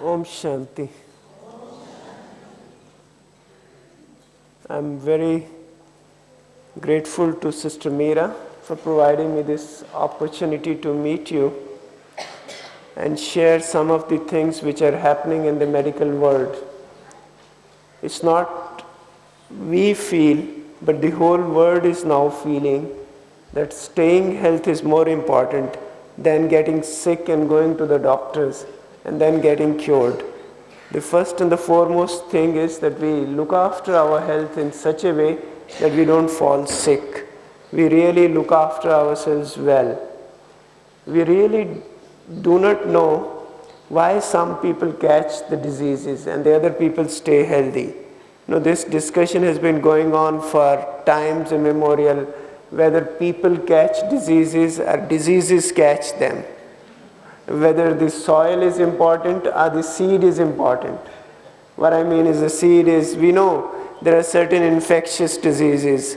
Om Shanti. I'm very grateful to Sister Meera for providing me this opportunity to meet you and share some of the things which are happening in the medical world. It's not we feel, but the whole world is now feeling that staying health is more important than getting sick and going to the doctors and then getting cured. The first and the foremost thing is that we look after our health in such a way that we don't fall sick. We really look after ourselves well. We really do not know why some people catch the diseases and the other people stay healthy. This discussion has been going on for times immemorial, whether people catch diseases or diseases catch them. Whether the soil is important or the seed is important. What I mean is the seed is, we know there are certain infectious diseases,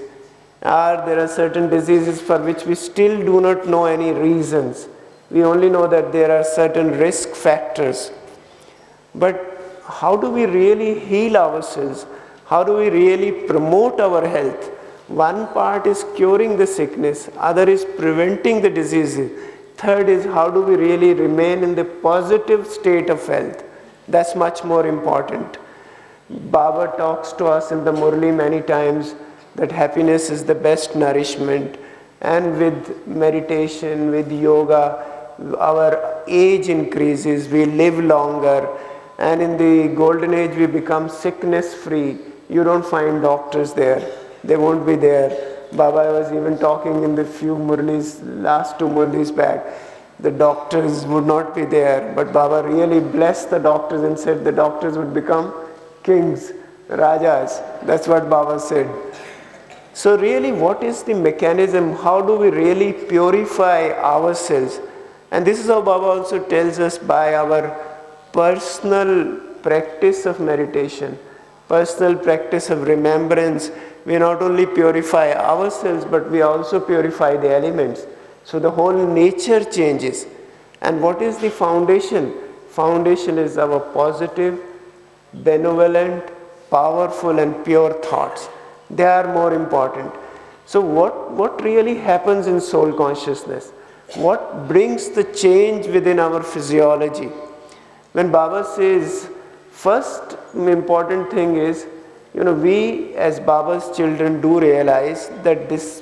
or there are certain diseases for which we still do not know any reasons. We only know that there are certain risk factors. But how do we really heal ourselves? How do we really promote our health? One part is curing the sickness, other is preventing the diseases. Third is how do we really remain in the positive state of health? That's much more important. Baba talks to us in the Murli many times that happiness is the best nourishment, and with meditation, with yoga, our age increases, we live longer, and in the golden age we become sickness free. You don't find doctors there, they won't be there. Baba was even talking in the few Murlis, last two Murlis back, the doctors would not be there, but Baba really blessed the doctors and said the doctors would become kings, rajas. That's what Baba said. So really, what is the mechanism? How do we really purify ourselves? And this is how Baba also tells us, by our personal practice of meditation, personal practice of remembrance, we not only purify ourselves, but we also purify the elements. So the whole nature changes. And what is the foundation? Foundation is our positive, benevolent, powerful and pure thoughts. They are more important. So what really happens in soul consciousness? What brings the change within our physiology? When Baba says, first important thing is, we as Baba's children do realize that this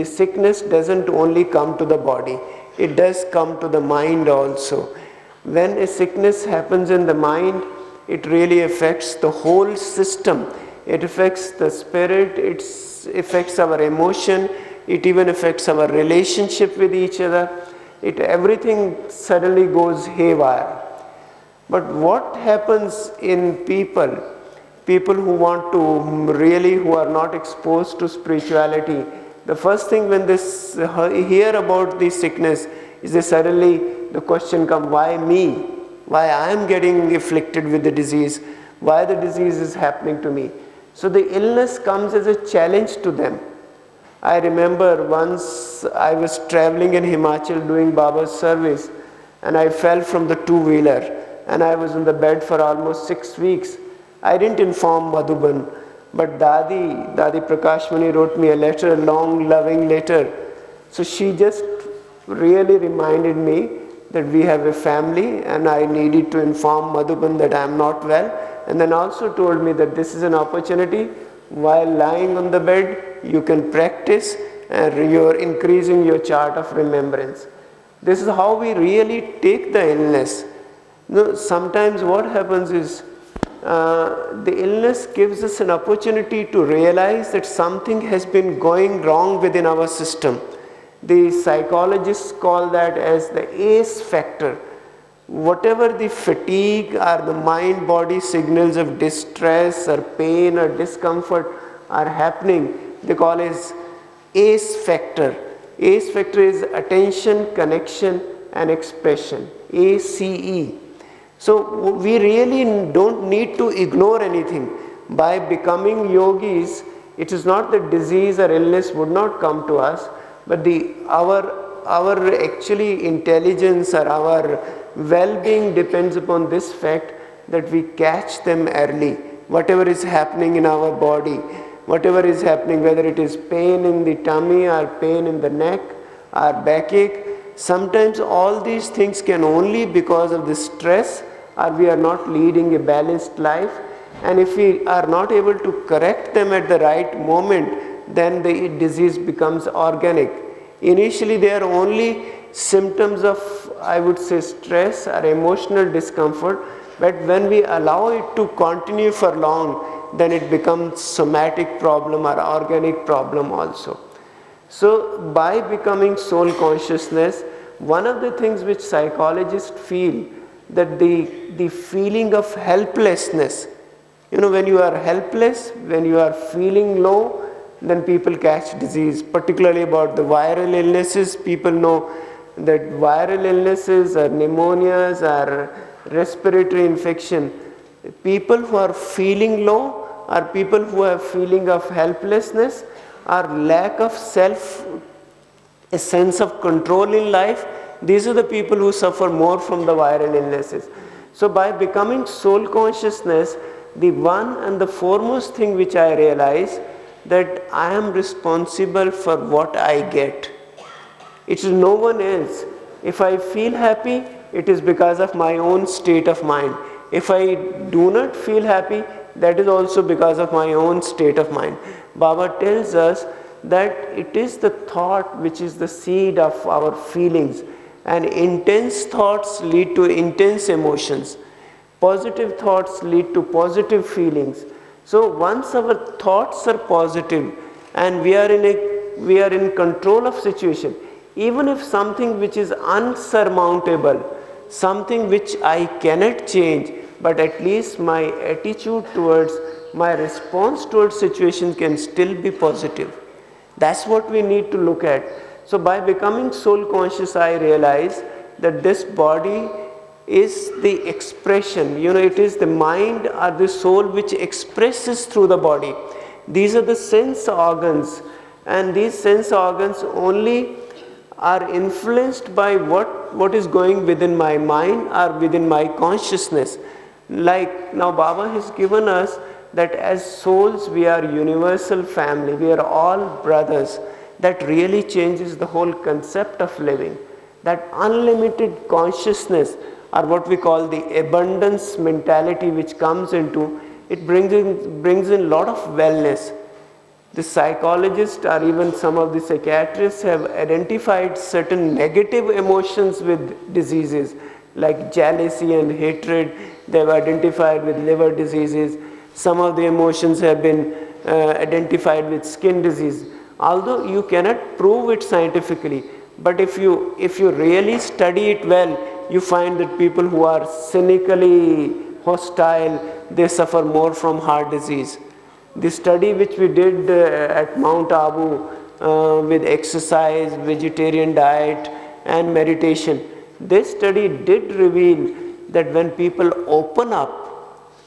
sickness doesn't only come to the body, it does come to the mind also. When a sickness happens in the mind, it really affects the whole system. It affects the spirit, it affects our emotion, it even affects our relationship with each other. Everything suddenly goes haywire. But what happens in people who want to really, who are not exposed to spirituality, the first thing when they hear about the sickness is the question comes, why me? Why I am getting afflicted with the disease? Why the disease is happening to me? So the illness comes as a challenge to them. I remember once I was traveling in Himachal doing Baba's service, and I fell from the two-wheeler, and I was in the bed for almost 6 weeks. I didn't inform Madhuban, but Dadi Prakashmani wrote me a letter, a long, loving letter. So she just really reminded me that we have a family and I needed to inform Madhuban that I am not well. And then also told me that this is an opportunity, while lying on the bed, you can practice and you're increasing your chart of remembrance. This is how we really take the illness. Sometimes what happens is, the illness gives us an opportunity to realize that something has been going wrong within our system. The psychologists call that as the ACE factor. Whatever the fatigue or the mind-body signals of distress or pain or discomfort are happening, they call as ACE factor. ACE factor is attention, connection and expression, ACE. So we really don't need to ignore anything. By becoming yogis, it is not that disease or illness would not come to us, but our actually intelligence or our well-being depends upon this fact that we catch them early. Whatever is happening in our body, whatever is happening, whether it is pain in the tummy or pain in the neck or backache, sometimes all these things can only because of the stress, or we are not leading a balanced life. And if we are not able to correct them at the right moment, then the disease becomes organic. Initially they are only symptoms of, I would say, stress or emotional discomfort, but when we allow it to continue for long, then it becomes somatic problem or organic problem also. So by becoming soul consciousness, one of the things which psychologists feel, that the feeling of helplessness, when you are helpless, when you are feeling low, then people catch disease. Particularly about the viral illnesses, people know that viral illnesses or pneumonias or respiratory infection, people who are feeling low or people who have feeling of helplessness or lack of a sense of control in life, these are the people who suffer more from the viral illnesses. So by becoming soul consciousness, the one and the foremost thing which I realize, that I am responsible for what I get. It is no one else. If I feel happy, it is because of my own state of mind. If I do not feel happy, that is also because of my own state of mind. Baba tells us that it is the thought which is the seed of our feelings, and intense thoughts lead to intense emotions. Positive thoughts lead to positive feelings. So once our thoughts are positive and we are in control of situation, even if something which is unsurmountable, something which I cannot change, but at least my attitude towards, my response towards situation can still be positive. That's what we need to look at. So by becoming soul conscious, I realize that this body is the expression, it is the mind or the soul which expresses through the body. These are the sense organs, and these sense organs only are influenced by what is going within my mind or within my consciousness. Like now Baba has given us that as souls we are universal family, we are all brothers. That really changes the whole concept of living. That unlimited consciousness, or what we call the abundance mentality which comes into, it brings in lot of wellness. The psychologists or even some of the psychiatrists have identified certain negative emotions with diseases like jealousy and hatred. They have identified with liver diseases. Some of the emotions have been identified with skin disease. Although you cannot prove it scientifically, but if you really study it well, you find that people who are cynically hostile, they suffer more from heart disease. The study which we did at Mount Abu with exercise, vegetarian diet and meditation, this study did reveal that when people open up,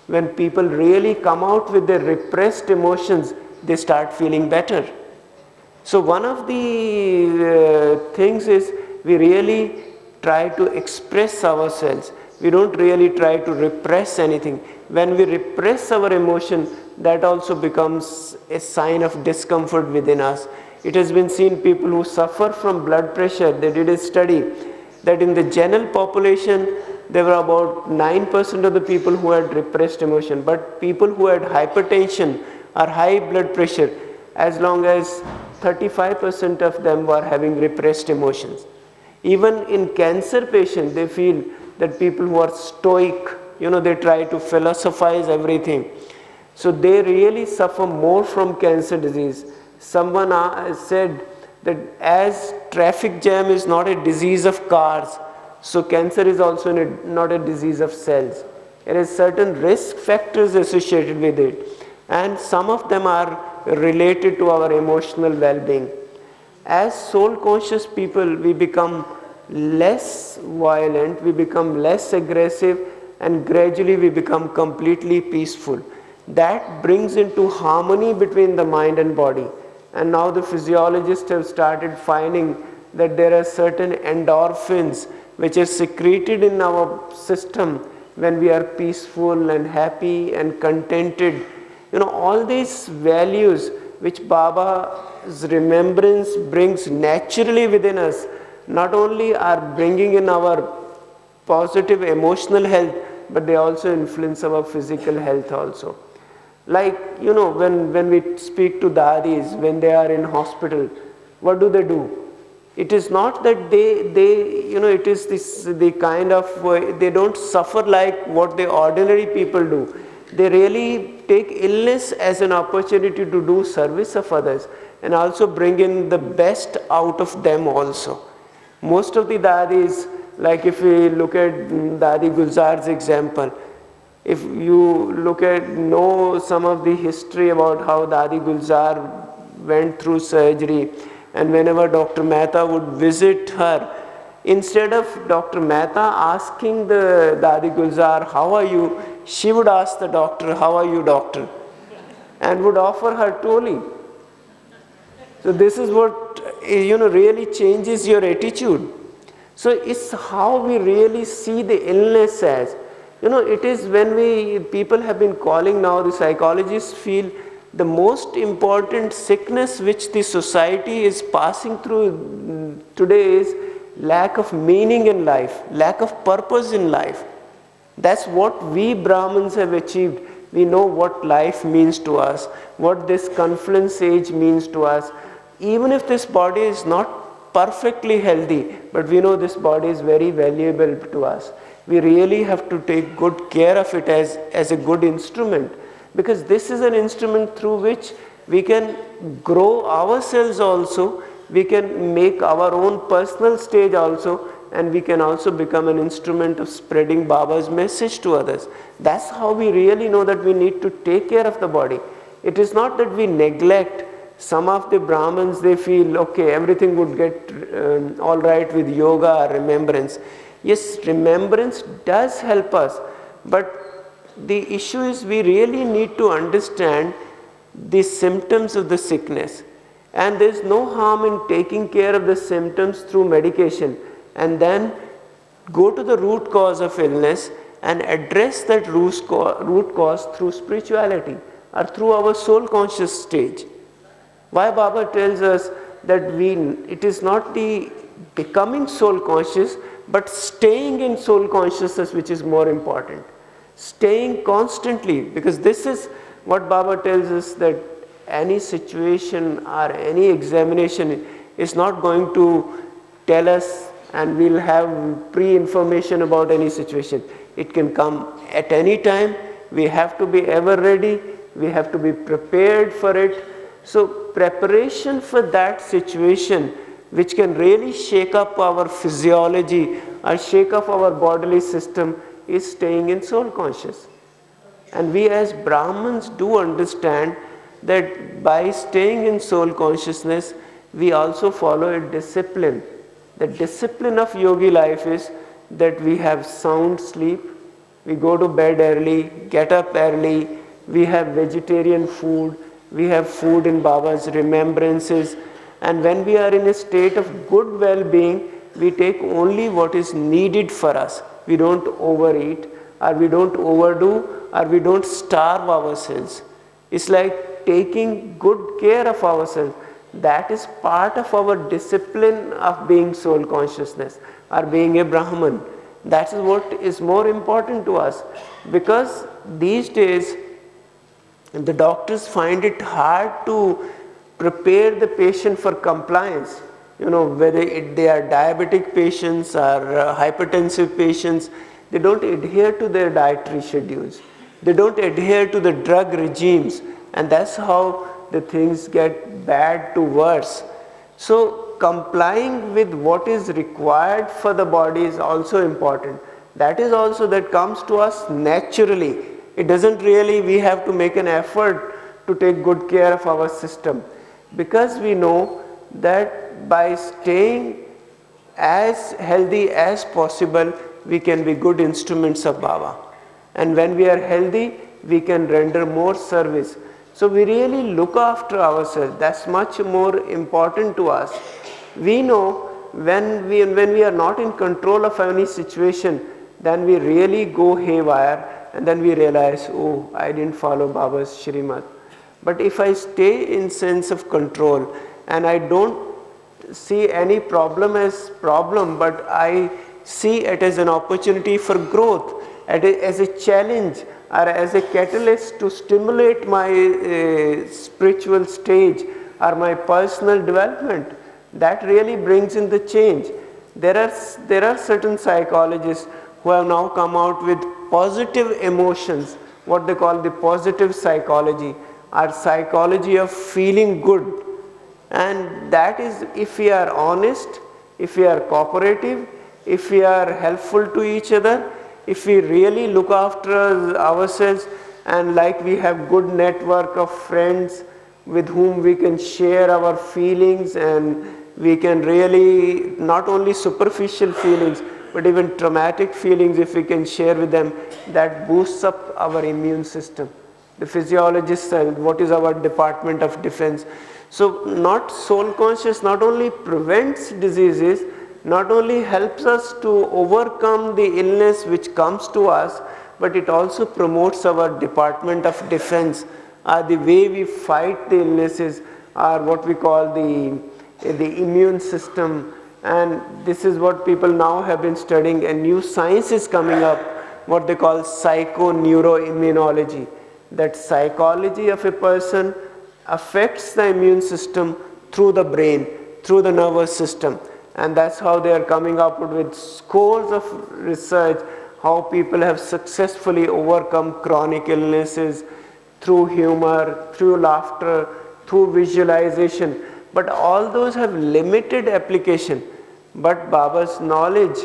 when people really come out with their repressed emotions, they start feeling better. So one of the things is we really try to express ourselves. We don't really try to repress anything. When we repress our emotion, that also becomes a sign of discomfort within us. It has been seen people who suffer from blood pressure. They did a study that in the general population, there were about 9% of the people who had repressed emotion, but people who had hypertension or high blood pressure, as long as 35% of them were having repressed emotions. Even in cancer patients, they feel that people who are stoic, they try to philosophize everything. So they really suffer more from cancer disease. Someone said that as traffic jam is not a disease of cars, so cancer is also not a disease of cells. There is certain risk factors associated with it, and some of them are related to our emotional well-being. As soul conscious people, we become less violent, we become less aggressive, and gradually we become completely peaceful. That brings into harmony between the mind and body. And now the physiologists have started finding that there are certain endorphins which are secreted in our system, when we are peaceful and happy and contented. All these values which Baba's remembrance brings naturally within us, not only are bringing in our positive emotional health, but they also influence our physical health also. Like, when we speak to dadis, when they are in hospital, what do? It is not that it is the kind of, they don't suffer like what the ordinary people do. They really take illness as an opportunity to do service of others and also bring in the best out of them also. Most of the dadis, like if we look at Dadi Gulzar's example, if you know some of the history about how Dadi Gulzar went through surgery, and whenever Dr. Mehta would visit her, instead of Dr. Mehta asking the Dadi Gulzar, how are you, she would ask the doctor, how are you, doctor? And would offer her toli. So this is what, really changes your attitude. So it's how we really see the illness as. It is when people have been calling now, the psychologists feel the most important sickness which the society is passing through today is lack of meaning in life, lack of purpose in life. That's what we Brahmins have achieved. We know what life means to us, what this confluence age means to us. Even if this body is not perfectly healthy, but we know this body is very valuable to us. We really have to take good care of it as a good instrument, because this is an instrument through which we can grow ourselves also, we can make our own personal stage also, and we can also become an instrument of spreading Baba's message to others. That's how we really know that we need to take care of the body. It is not that we neglect. Some of the Brahmins, they feel, okay, everything would get all right with yoga or remembrance. Yes, remembrance does help us, but the issue is we really need to understand the symptoms of the sickness. And there is no harm in taking care of the symptoms through medication, and then go to the root cause of illness and address that root cause through spirituality or through our soul conscious stage. Why Baba tells us that it is not the becoming soul conscious, but staying in soul consciousness which is more important. Staying constantly, because this is what Baba tells us, that any situation or any examination is not going to tell us and we'll have pre-information about any situation. It can come at any time. We have to be ever ready. We have to be prepared for it. So preparation for that situation, which can really shake up our physiology or shake up our bodily system, is staying in soul conscious. And we as Brahmins do understand that by staying in soul consciousness, we also follow a discipline. The discipline of yogi life is that we have sound sleep, we go to bed early, get up early, we have vegetarian food, we have food in Baba's remembrances, and when we are in a state of good well-being, we take only what is needed for us. We don't overeat, or we don't overdo, or we don't starve ourselves. It's like taking good care of ourselves. That is part of our discipline of being soul consciousness or being a Brahman. That is what is more important to us, because these days the doctors find it hard to prepare the patient for compliance. Whether they are diabetic patients or hypertensive patients, they don't adhere to their dietary schedules. They don't adhere to the drug regimes, and that's how the things get bad to worse. So complying with what is required for the body is also important. That is also that comes to us naturally. It doesn't really, we have to make an effort to take good care of our system, because we know that by staying as healthy as possible, we can be good instruments of Baba. And when we are healthy, we can render more service. So we really look after ourselves. That's much more important to us. We know when we are not in control of any situation, then we really go haywire, and then we realize, oh, I didn't follow Baba's Shrimad. But if I stay in sense of control and I don't see any problem as problem, but I see it as an opportunity for growth, as a challenge, or as a catalyst to stimulate my spiritual stage or my personal development, that really brings in the change. There are certain psychologists who have now come out with positive emotions, what they call the positive psychology, or psychology of feeling good. And that is, if we are honest, if we are cooperative, if we are helpful to each other, if we really look after ourselves, and like we have good network of friends with whom we can share our feelings, and we can really, not only superficial feelings but even traumatic feelings, if we can share with them, that boosts up our immune system. The physiologist said, what is our Department of Defense? So not soul conscious not only prevents diseases, not only helps us to overcome the illness which comes to us, but it also promotes our Department of Defense, the way we fight the illnesses, or what we call the immune system. And this is what people now have been studying, and new science is coming up, what they call psychoneuroimmunology, that psychology of a person affects the immune system through the brain, through the nervous system. And that's how they are coming up with scores of research, how people have successfully overcome chronic illnesses through humor, through laughter, through visualization. But all those have limited application. But Baba's knowledge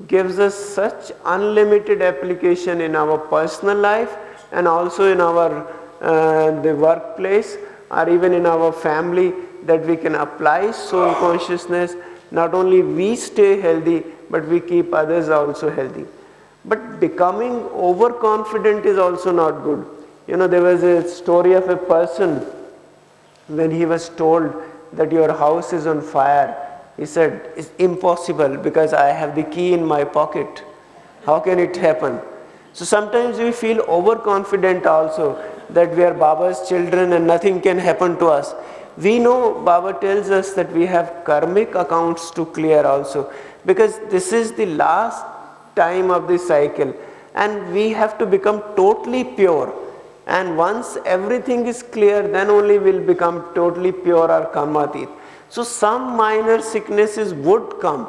gives us such unlimited application in our personal life, and also in our the workplace, or even in our family, that we can apply soul consciousness. Not only we stay healthy, but we keep others also healthy. But becoming overconfident is also not good. There was a story of a person, when he was told that your house is on fire, he said, it's impossible because I have the key in my pocket. How can it happen? So sometimes we feel overconfident also, that we are Baba's children and nothing can happen to us. We know Baba tells us that we have karmic accounts to clear also, because this is the last time of the cycle, and we have to become totally pure. And once everything is clear, then only we'll become totally pure or karmatit. So some minor sicknesses would come,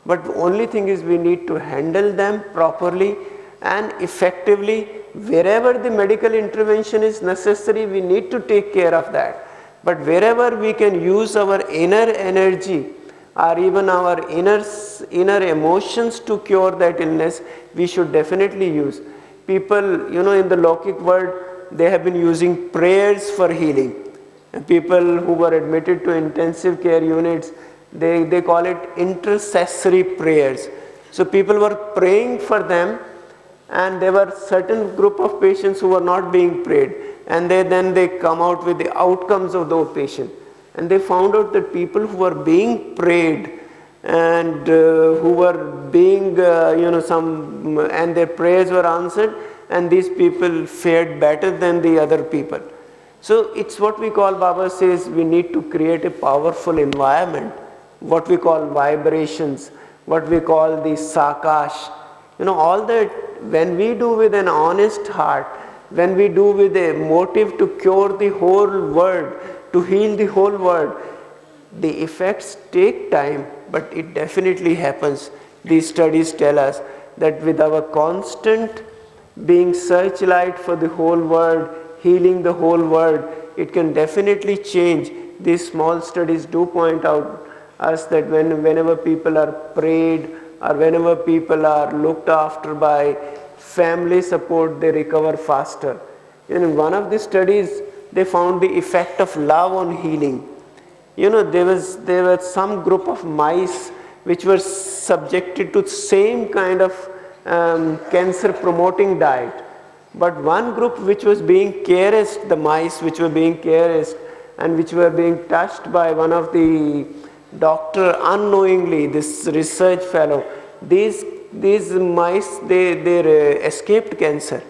but the only thing is we need to handle them properly and effectively. Wherever the medical intervention is necessary, we need to take care of that. But wherever we can use our inner energy, or even our inner emotions to cure that illness, we should definitely use. People, in the Lokik world, they have been using prayers for healing. And people who were admitted to intensive care units, they call it intercessory prayers. So people were praying for them, and there were certain group of patients who were not being prayed, and then they come out with the outcomes of those patients. And they found out that people who were being prayed and who were being, and their prayers were answered, and these people fared better than the other people. So it's what we call, Baba says, we need to create a powerful environment, what we call vibrations, what we call the sakash. All that, when we do with an honest heart, when we do with a motive to cure the whole world, to heal the whole world, the effects take time, but it definitely happens. These studies tell us that with our constant being searchlight for the whole world, healing the whole world, it can definitely change. These small studies do point out us that whenever people are prayed, or whenever people are looked after by family support, they recover faster. In one of the studies, they found the effect of love on healing. There was some group of mice which were subjected to same kind of cancer promoting diet, but one group which was being caressed, the mice which were being caressed and which were being touched by one of the doctor unknowingly, this research fellow, these these mice, they escaped cancer.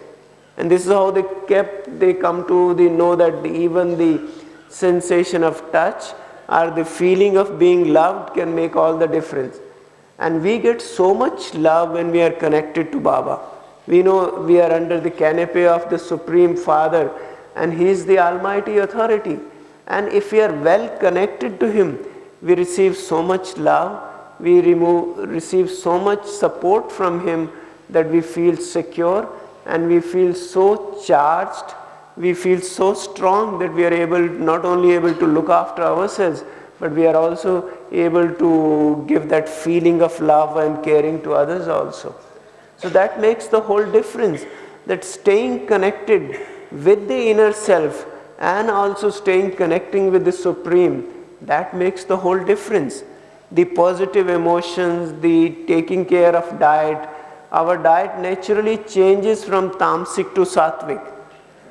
And this is how they come to know that even the sensation of touch or the feeling of being loved can make all the difference. And we get so much love when we are connected to Baba. We know we are under the canopy of the Supreme Father, and He is the Almighty Authority. And if we are well connected to Him, we receive so much love, we receive so much support from Him that we feel secure and we feel so charged, we feel so strong that we are not only able to look after ourselves, but we are also able to give that feeling of love and caring to others also. So that makes the whole difference, that staying connected with the inner self and also connecting with the Supreme, that makes the whole difference. The positive emotions, the taking care of diet, our diet naturally changes from tamasic to sattvic.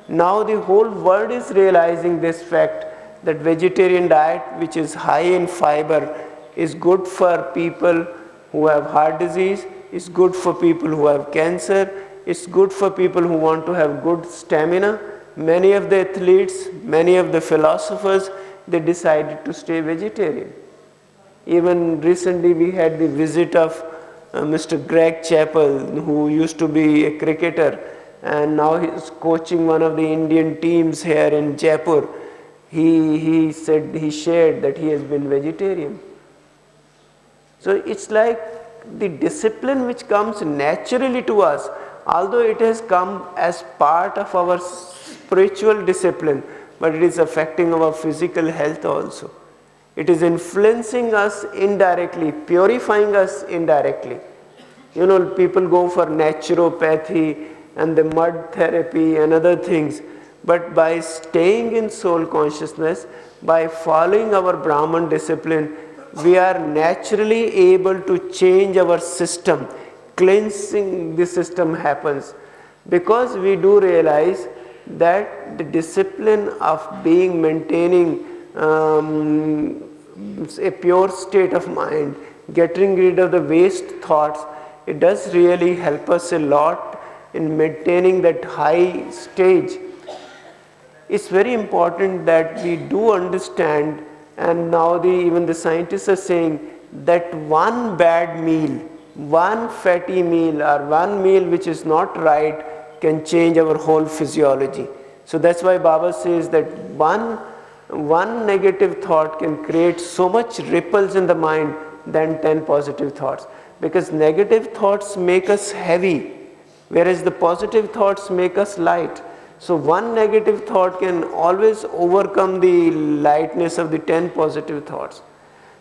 Now the whole world is realizing this fact, that vegetarian diet, which is high in fiber, is good for people who have heart disease, is good for people who have cancer, it's good for people who want to have good stamina. Many of the athletes, many of the philosophers, they decided to stay vegetarian. Even recently we had the visit of Mr. Greg Chappell, who used to be a cricketer, and now he is coaching one of the Indian teams here in Jaipur. He shared that he has been vegetarian. So it's like the discipline which comes naturally to us, although it has come as part of our spiritual discipline, but it is affecting our physical health also. It is influencing us indirectly, purifying us indirectly. You know, people go for naturopathy and the mud therapy and other things, but by staying in soul consciousness, by following our Brahman discipline, we are naturally able to change our system. Cleansing the system happens, because we do realize that the discipline of maintaining a pure state of mind, getting rid of the waste thoughts, it does really help us a lot in maintaining that high stage. It's very important that we do understand, and now even the scientists are saying that one bad meal, one fatty meal, or one meal which is not right can change our whole physiology. So that's why Baba says that one negative thought can create so much ripples in the mind than 10 positive thoughts, because negative thoughts make us heavy, whereas the positive thoughts make us light. So one negative thought can always overcome the lightness of the 10 positive thoughts.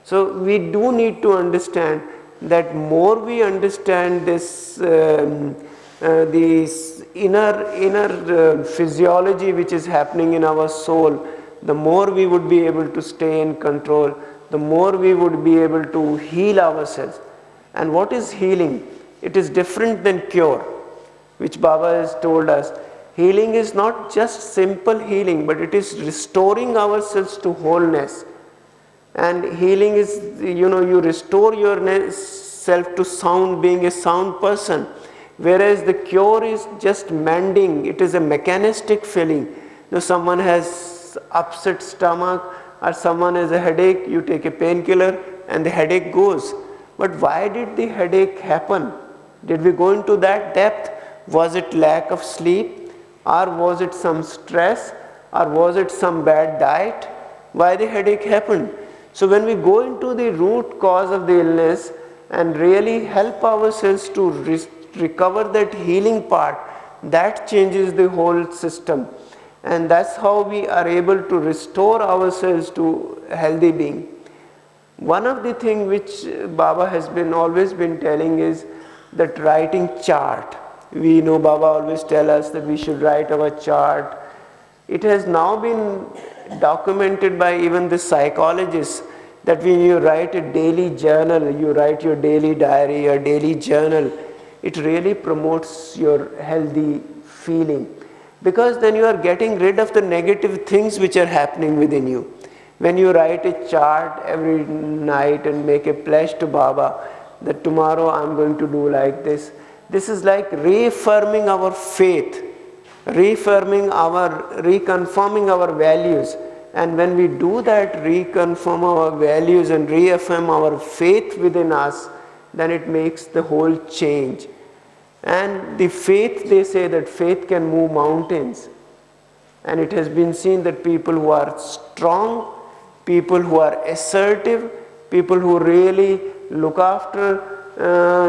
So we do need to understand that more we understand this inner physiology which is happening in our soul, the more we would be able to stay in control, the more we would be able to heal ourselves. And what is healing? It is different than cure, which Baba has told us. Healing is not just simple healing, but it is restoring ourselves to wholeness. And healing is, you restore yourself to being a sound person. Whereas the cure is just mending, it is a mechanistic feeling. Someone has upset stomach or someone has a headache, you take a painkiller and the headache goes. But why did the headache happen? Did we go into that depth? Was it lack of sleep, or was it some stress, or was it some bad diet? Why the headache happened? So when we go into the root cause of the illness and really help ourselves to recover that healing part, that changes the whole system. And that's how we are able to restore ourselves to a healthy being. One of the things which Baba has always been telling is that writing chart. We know Baba always tell us that we should write our chart. It has now been documented by even the psychologists that when you write a daily journal, you write your daily diary or daily journal, it really promotes your healthy feeling, because then you are getting rid of the negative things which are happening within you. When you write a chart every night and make a pledge to Baba that tomorrow I'm going to do like this. This is like reaffirming our faith, reconfirming our values. And when we do that, reconfirm our values and reaffirm our faith within us, then it makes the whole change. And the faith, they say that faith can move mountains. And it has been seen that people who are strong, people who are assertive, people who really look after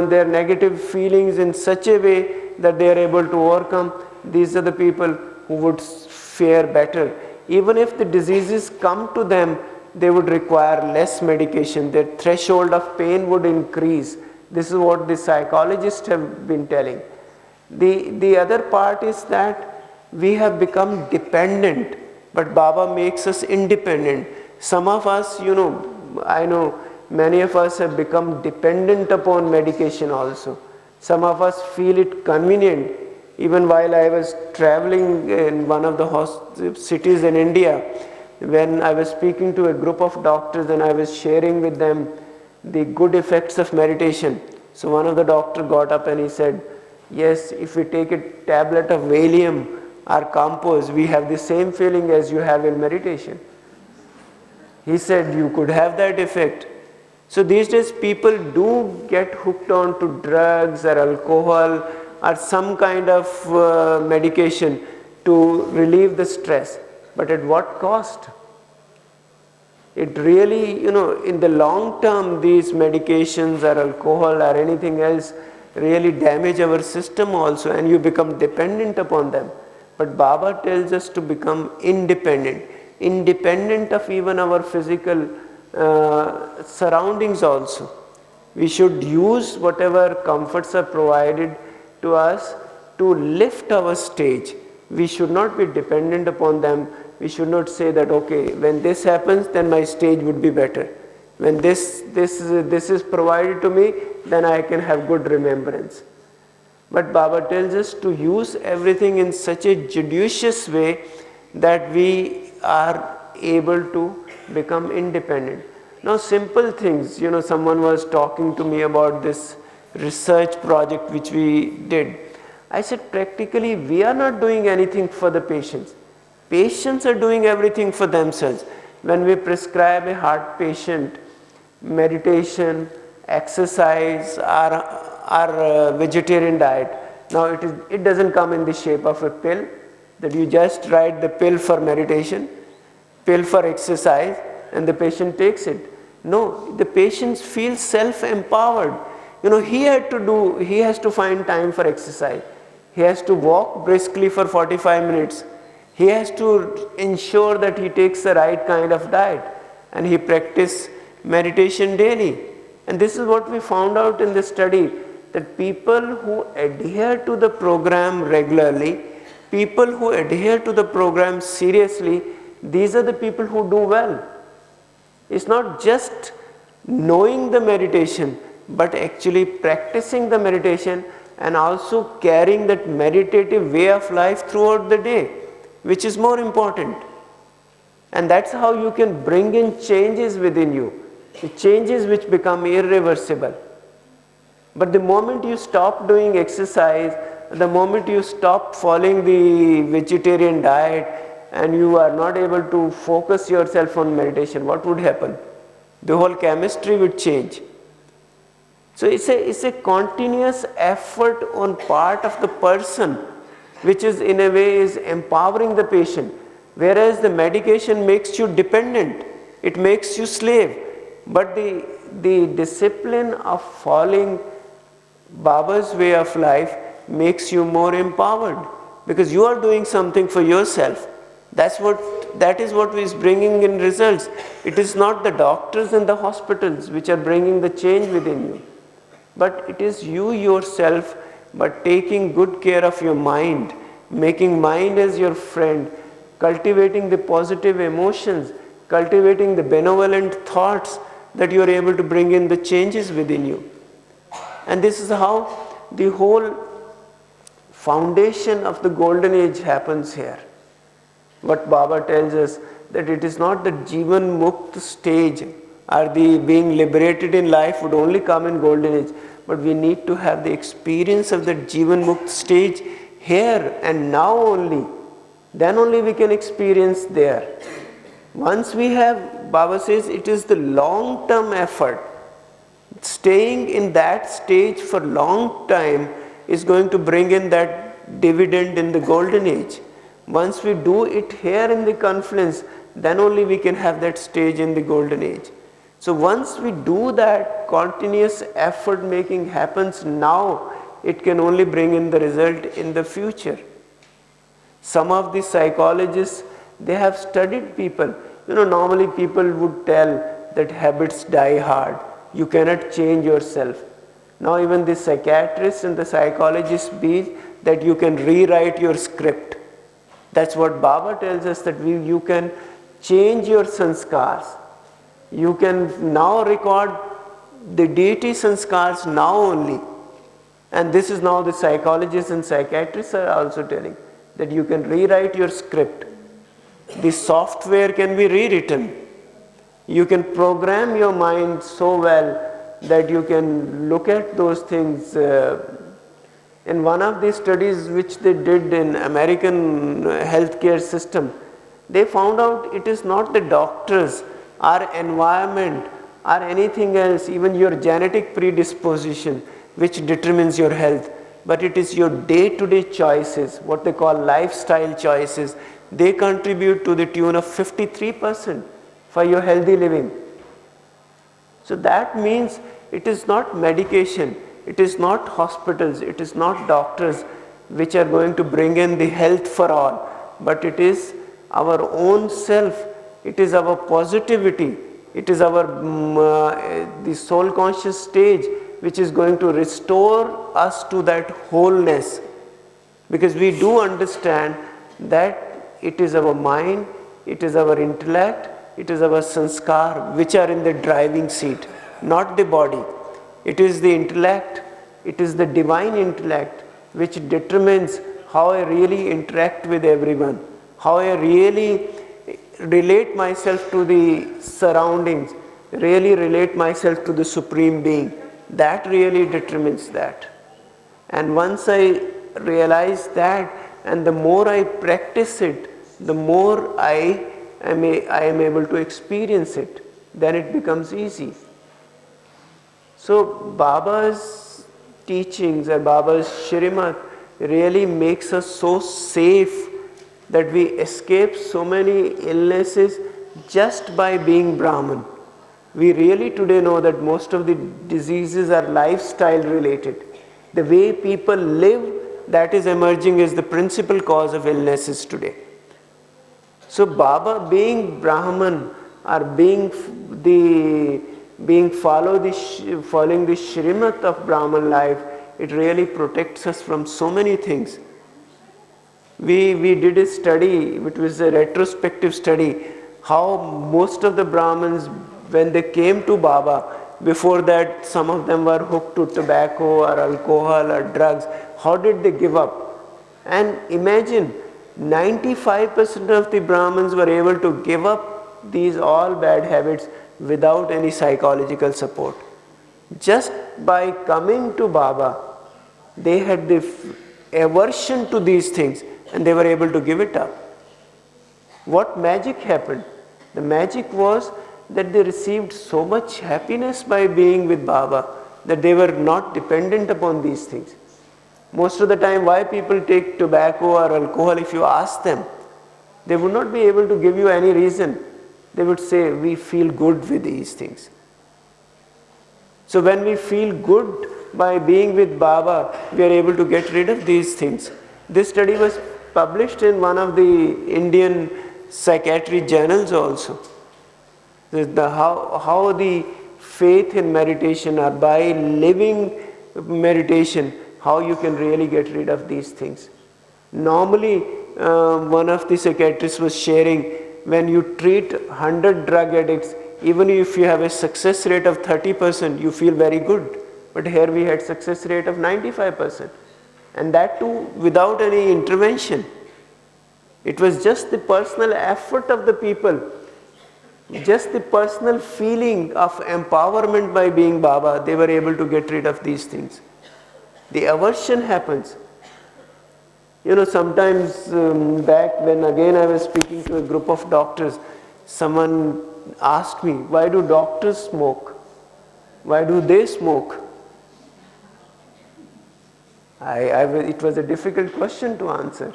their negative feelings in such a way that they are able to overcome, these are the people who would fare better. Even if the diseases come to them, they would require less medication. Their threshold of pain would increase. This is what the psychologists have been telling. The other part is that we have become dependent, but Baba makes us independent. Some of us, I know many of us have become dependent upon medication also. Some of us feel it convenient. Even while I was traveling in one of the cities in India, when I was speaking to a group of doctors and I was sharing with them the good effects of meditation. So one of the doctors got up and he said, yes, if we take a tablet of Valium or Compose, we have the same feeling as you have in meditation. He said you could have that effect. So these days people do get hooked on to drugs or alcohol or some kind of medication to relieve the stress. But at what cost? It really, in the long term, these medications or alcohol or anything else really damage our system also, and you become dependent upon them. But Baba tells us to become independent of even our physical surroundings also. We should use whatever comforts are provided to us to lift our stage. We should not be dependent upon them. We should not say that, okay, when this happens, then my stage would be better. When this is provided to me, then I can have good remembrance. But Baba tells us to use everything in such a judicious way that we are able to become independent. Now simple things, someone was talking to me about this research project which we did. I said practically we are not doing anything for the patients. Patients are doing everything for themselves. When we prescribe a heart patient meditation, exercise or vegetarian diet, now it doesn't come in the shape of a pill that you just write the pill for meditation, pill for exercise, and the patient takes it. No, the patient feels self-empowered. He has to find time for exercise. He has to walk briskly for 45 minutes. He has to ensure that he takes the right kind of diet, and he practices meditation daily. And this is what we found out in the study, that people who adhere to the program regularly, people who adhere to the program seriously, these are the people who do well. It's not just knowing the meditation, but actually practicing the meditation and also carrying that meditative way of life throughout the day, which is more important. And that's how you can bring in changes within you, the changes which become irreversible. But the moment you stop doing exercise, the moment you stop following the vegetarian diet, and you are not able to focus yourself on meditation, what would happen? The whole chemistry would change. So it's a continuous effort on part of the person, which is in a way is empowering the patient. Whereas the medication makes you dependent, it makes you slave. But the discipline of following Baba's way of life makes you more empowered, because you are doing something for yourself. That is what is bringing in results. It is not the doctors and the hospitals which are bringing the change within you, but it is you yourself, but taking good care of your mind, making mind as your friend, cultivating the positive emotions, cultivating the benevolent thoughts, that you are able to bring in the changes within you. And this is how the whole foundation of the golden age happens here. What Baba tells us, that it is not the Jivan Mukt stage or the being liberated in life would only come in golden age. But we need to have the experience of that Jivan Mukt stage here and now only. Then only we can experience there. Once we have, Baba says, it is the long-term effort. Staying in that stage for long time is going to bring in that dividend in the golden age. Once we do it here in the confluence, then only we can have that stage in the golden age. So once we do that, continuous effort making happens now, it can only bring in the result in the future. Some of the psychologists, they have studied people. Normally people would tell that habits die hard. You cannot change yourself. Now even the psychiatrists and the psychologists believe that you can rewrite your script. That's what Baba tells us, that you can change your sanskars. You can now record the deity sanskars now only. And this is now the psychologists and psychiatrists are also telling, that you can rewrite your script. The software can be rewritten. You can program your mind so well that you can look at those things. In one of the studies which they did in American healthcare system, they found out it is not the doctors or environment or anything else, even your genetic predisposition, which determines your health, but it is your day-to-day choices, what they call lifestyle choices. They contribute to the tune of 53% for your healthy living. So that means it is not medication, it is not hospitals, it is not doctors which are going to bring in the health for all, but it is our own self, it is our positivity, it is our the soul conscious stage which is going to restore us to that wholeness. Because we do understand that it is our mind, it is our intellect, it is our sanskar which are in the driving seat, not the body. It is the intellect, it is the divine intellect which determines how I really interact with everyone, how I really relate myself to the surroundings, really relate myself to the Supreme Being. That really determines that. And once I realize that, and the more I practice it, the more I am able to experience it, then it becomes easy. So Baba's teachings and Baba's Shrimat really makes us so safe that we escape so many illnesses just by being Brahman. We really today know that most of the diseases are lifestyle related. The way people live, that is emerging as the principal cause of illnesses today. So Baba, being Brahman or following the Shrimat of Brahman life, it really protects us from so many things. We did a study, which was a retrospective study, how most of the Brahmins, when they came to Baba, before that some of them were hooked to tobacco or alcohol or drugs. How did they give up? And imagine 95% of the Brahmins were able to give up these all bad habits without any psychological support. Just by coming to Baba, they had the aversion to these things and they were able to give it up. What magic happened? The magic was that they received so much happiness by being with Baba that they were not dependent upon these things. Most of the time, why people take tobacco or alcohol, if you ask them, they would not be able to give you any reason. They would say, we feel good with these things. So when we feel good by being with Baba, we are able to get rid of these things. This study was published in one of the Indian psychiatry journals also. How the faith in meditation, or by living meditation, how you can really get rid of these things. Normally, one of the psychiatrists was sharing, when you treat 100 drug addicts, even if you have a success rate of 30%, you feel very good. But here we had success rate of 95%. And that too without any intervention. It was just the personal effort of the people. Just the personal feeling of empowerment by being Baba, they were able to get rid of these things. The aversion happens. Sometimes back when again I was speaking to a group of doctors, someone asked me, why do doctors smoke? Why do they smoke? It was a difficult question to answer.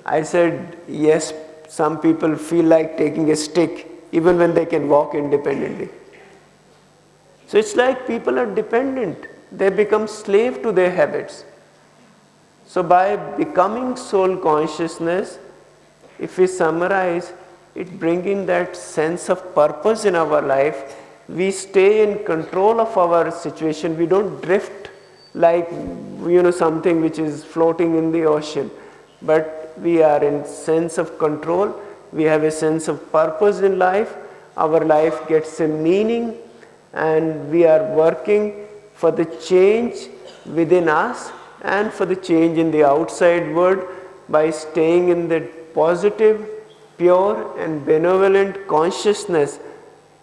I said, yes, some people feel like taking a stick even when they can walk independently. So it's like people are dependent. They become slave to their habits. So by becoming soul consciousness, if we summarize, it brings in that sense of purpose in our life. We stay in control of our situation. We don't drift like something which is floating in the ocean, but we are in sense of control. We have a sense of purpose in life. Our life gets a meaning, and we are working for the change within us and for the change in the outside world by staying in the positive, pure and benevolent consciousness,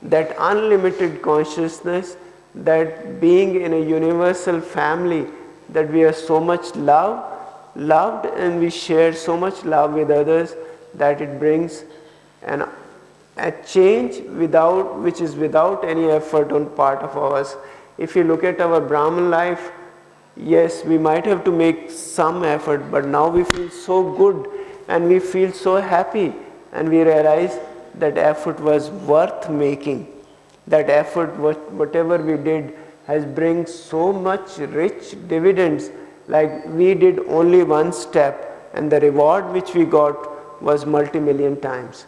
that unlimited consciousness, that being in a universal family, that we are so much loved and we share so much love with others, that it brings a change which is without any effort on part of ours. If you look at our Brahman life, yes, we might have to make some effort, but now we feel so good and we feel so happy, and we realize that effort was worth making. That effort, whatever we did, has bring so much rich dividends. Like we did only one step, and the reward which we got was multi-million times.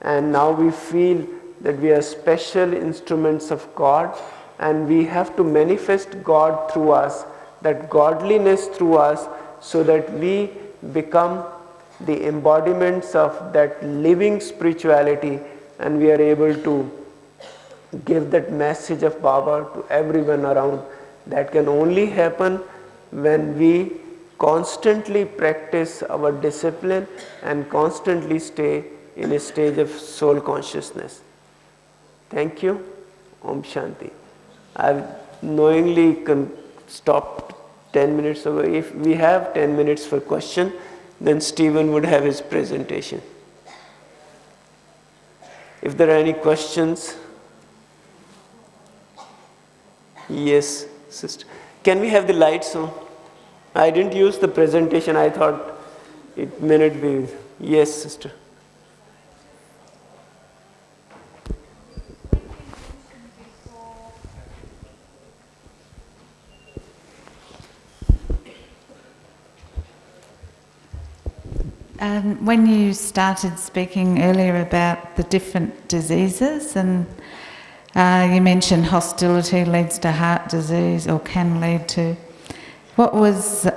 And now we feel that we are special instruments of God, and we have to manifest God through us, that godliness through us, so that we become the embodiments of that living spirituality, and we are able to give that message of Baba to everyone around. That can only happen when we constantly practice our discipline and constantly stay in a stage of soul consciousness. Thank you. Om Shanti. I've knowingly stopped 10 minutes ago. If we have 10 minutes for question, then Stephen would have his presentation. If there are any questions. Yes, sister. Can we have the lights on? I didn't use the presentation. I thought it may not be. Yes, sister. When you started speaking earlier about the different diseases, and you mentioned hostility leads to heart disease or can lead to, what was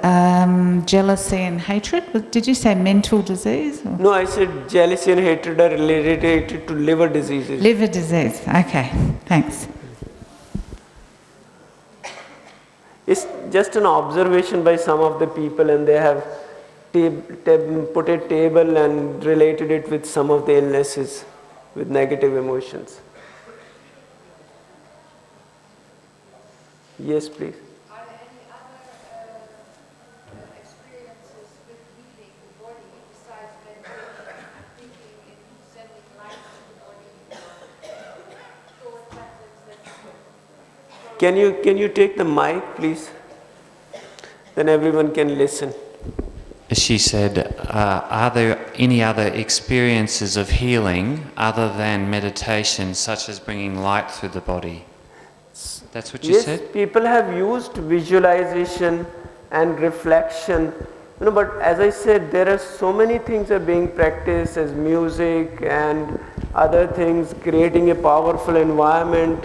jealousy and hatred? Did you say mental disease? Or? No, I said jealousy and hatred are related to liver diseases. Liver disease, okay, thanks. It's just an observation by some of the people, and they have put a table and related it with some of the illnesses, with negative emotions. Yes, please. Are there any other experiences with healing the body besides meditation? I'm thinking in sending light to the body, thought patterns that Can you take the mic, please? Then everyone can listen. She said, are there any other experiences of healing other than meditation, such as bringing light through the body? That's what you said? Yes, people have used visualization and reflection. But as I said, there are so many things are being practiced as music and other things, creating a powerful environment.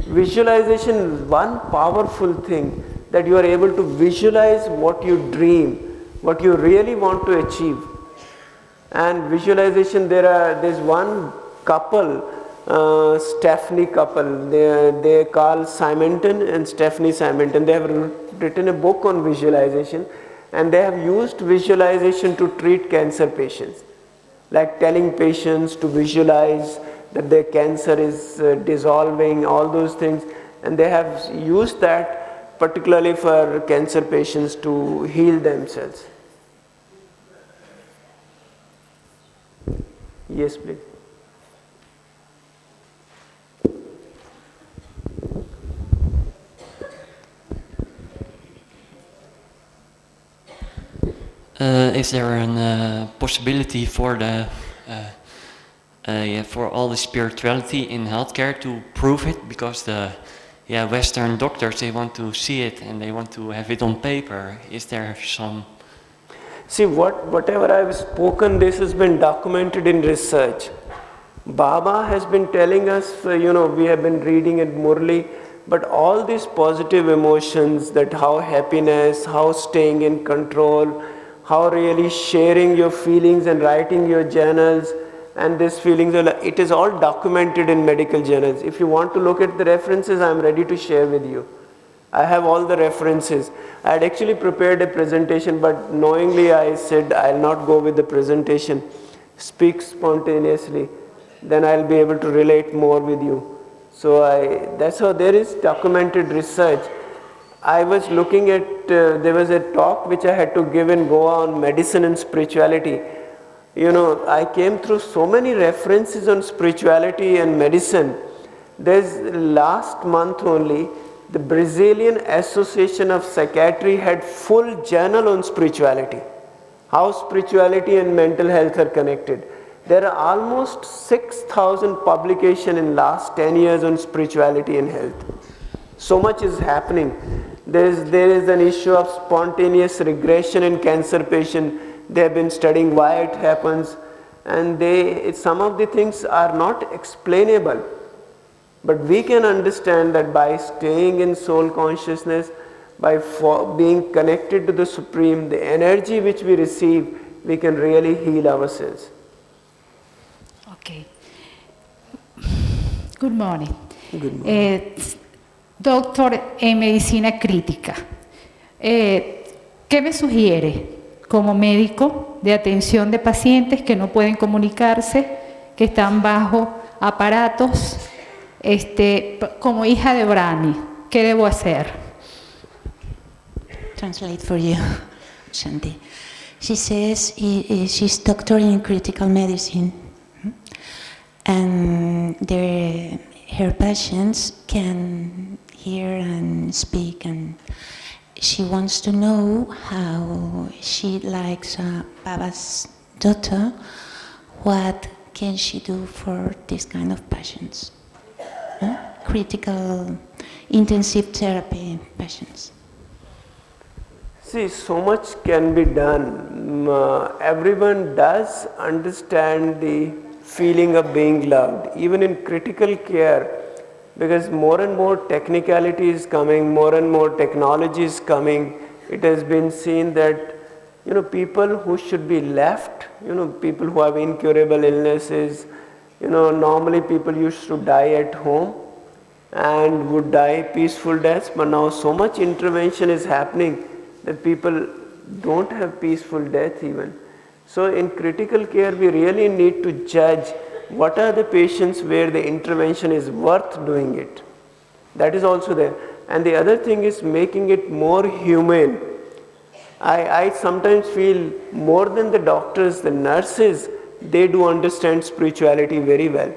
Visualization is one powerful thing, that you are able to visualize what you dream, what you really want to achieve. And visualization, there's one couple, Stephanie couple, they call Simonton and Stephanie Simonton. They have written a book on visualization, and they have used visualization to treat cancer patients, like telling patients to visualize that their cancer is dissolving, all those things, and they have used that particularly for cancer patients to heal themselves. Yes, please. Is there a possibility for the for all the spirituality in healthcare to prove it? Because the Western doctors, they want to see it and they want to have it on paper. Is there some? See, whatever I've spoken, this has been documented in research. Baba has been telling us, we have been reading it Murli, but all these positive emotions, that how happiness, how staying in control, how really sharing your feelings and writing your journals, and these feelings, it is all documented in medical journals. If you want to look at the references, I am ready to share with you. I have all the references. I had actually prepared a presentation, but knowingly I said I'll not go with the presentation. Speak spontaneously, then I'll be able to relate more with you. So that's how there is documented research. I was looking at, there was a talk which I had to give in Goa on medicine and spirituality. I came through so many references on spirituality and medicine. There's last month only, the Brazilian Association of Psychiatry had full journal on spirituality, how spirituality and mental health are connected. There are almost 6,000 publications in last 10 years on spirituality and health. So much is happening. There is an issue of spontaneous regression in cancer patients. They have been studying why it happens, and some of the things are not explainable. But we can understand that by staying in soul consciousness, by being connected to the Supreme, the energy which we receive, we can really heal ourselves. Okay. Good morning. Good morning. Doctor en medicina crítica, ¿qué me sugiere como médico de atención de pacientes que no pueden comunicarse, que están bajo aparatos? Como hija de Brani, ¿qué debo hacer? Translate for you, Shanti. She says she's doctor in critical medicine, and her patients can hear and speak, and she wants to know how she likes Baba's daughter. What can she do for this kind of patients? Critical intensive therapy patients. See, so much can be done. Everyone does understand the feeling of being loved, even in critical care, because more and more technicality is coming, more and more technology is coming. It has been seen that people who should be left, people who have incurable illnesses, normally people used to die at home and would die peaceful deaths, but now so much intervention is happening that people don't have peaceful death even. So in critical care, we really need to judge what are the patients where the intervention is worth doing it. That is also there. And the other thing is making it more humane. I sometimes feel more than the doctors, the nurses, they do understand spirituality very well.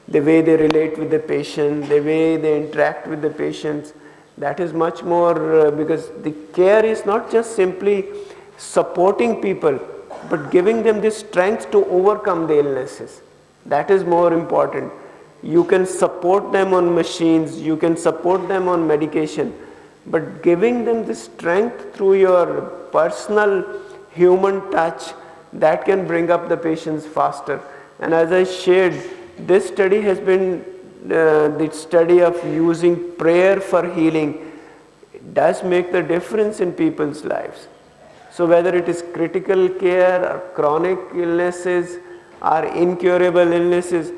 The way they relate with the patient, the way they interact with the patients, that is much more because the care is not just simply supporting people, but giving them the strength to overcome the illnesses. That is more important. You can support them on machines, you can support them on medication, but giving them the strength through your personal human touch, that can bring up the patients faster. And as I shared, this study has been the study of using prayer for healing. It does make the difference in people's lives. So whether it is critical care or chronic illnesses or incurable illnesses,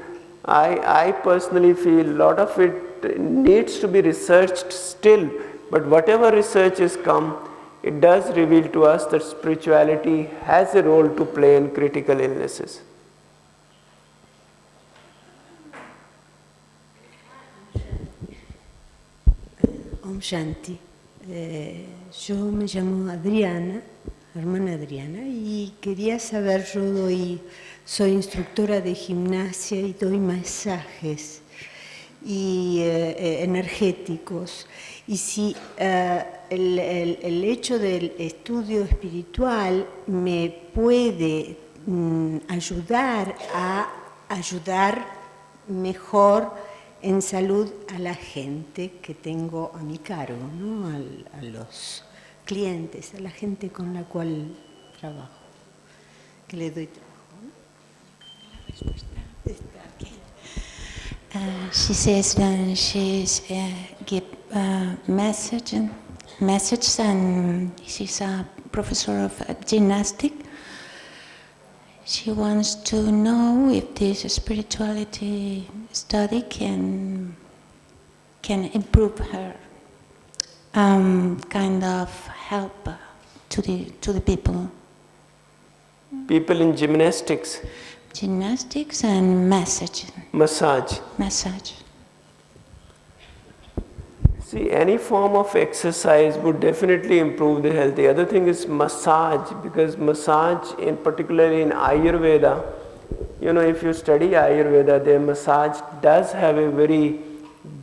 I personally feel a lot of it needs to be researched still, but whatever research has come, it does reveal to us that spirituality has a role to play in critical illnesses. Om Shanti. Yo me llamo Adriana, hermana Adriana, y quería saber, soy instructora de gimnasia y doy masajes y energéticos. Y si el hecho del estudio espiritual me puede ayudar a ayudar mejor en salud a la gente que tengo a mi cargo, ¿no? A los clientes, a la gente con la cual trabajo, que le doy trabajo, ¿no? She says that she's give messages, and she's a professor of gymnastics. She wants to know if this spirituality study can improve her, kind of help to the people. People in gymnastics. Gymnastics and massage. Massage. Massage. See, any form of exercise would definitely improve the health. The other thing is massage, because massage, particularly in Ayurveda, if you study Ayurveda, the massage does have a very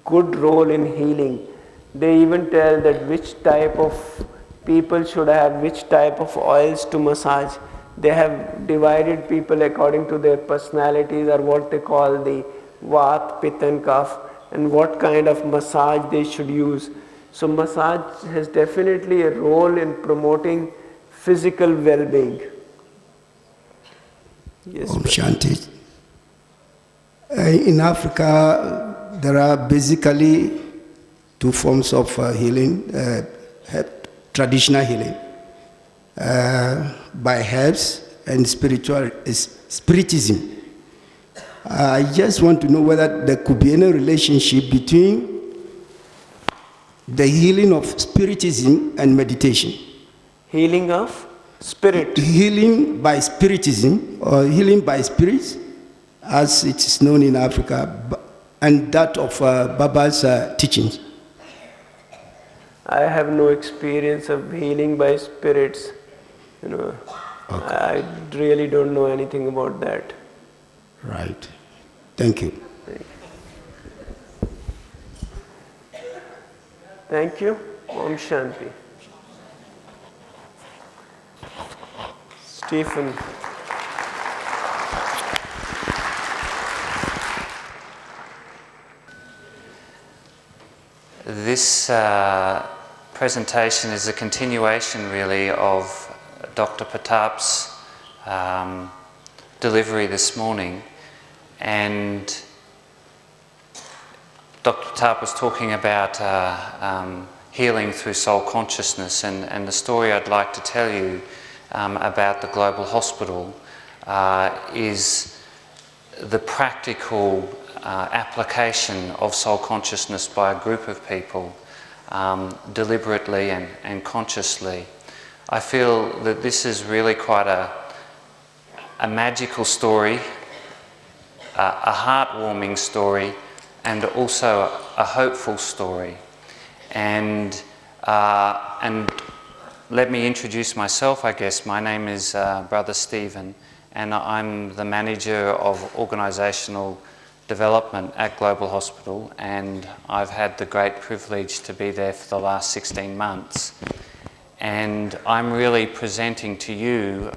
good role in healing. They even tell that which type of people should have which type of oils to massage. They have divided people according to their personalities, or what they call the Vat, Pitta and Kapha, and what kind of massage they should use. So massage has definitely a role in promoting physical well-being. Yes. Om Shanti. In Africa, there are basically two forms of healing, traditional healing, by herbs and spiritism. I just want to know whether there could be any relationship between the healing of spiritism and meditation. Healing of spirit. Healing by spiritism, or healing by spirits, as it is known in Africa, and that of Baba's teachings. I have no experience of healing by spirits. Okay. I really don't know anything about that. Right. Thank you. Thank you. Om Shanti. Stephen. This presentation is a continuation really of Dr. Pratap's delivery this morning, and Dr. Pratap was talking about healing through soul consciousness, and the story I'd like to tell you about the Global Hospital is the practical application of soul consciousness by a group of people deliberately and consciously. I feel that this is really quite a magical story, a heartwarming story, and also a hopeful story. And let me introduce myself, I guess. My name is Brother Stephen, and I'm the manager of organisational development at Global Hospital, and I've had the great privilege to be there for the last 16 months. And I'm really presenting to you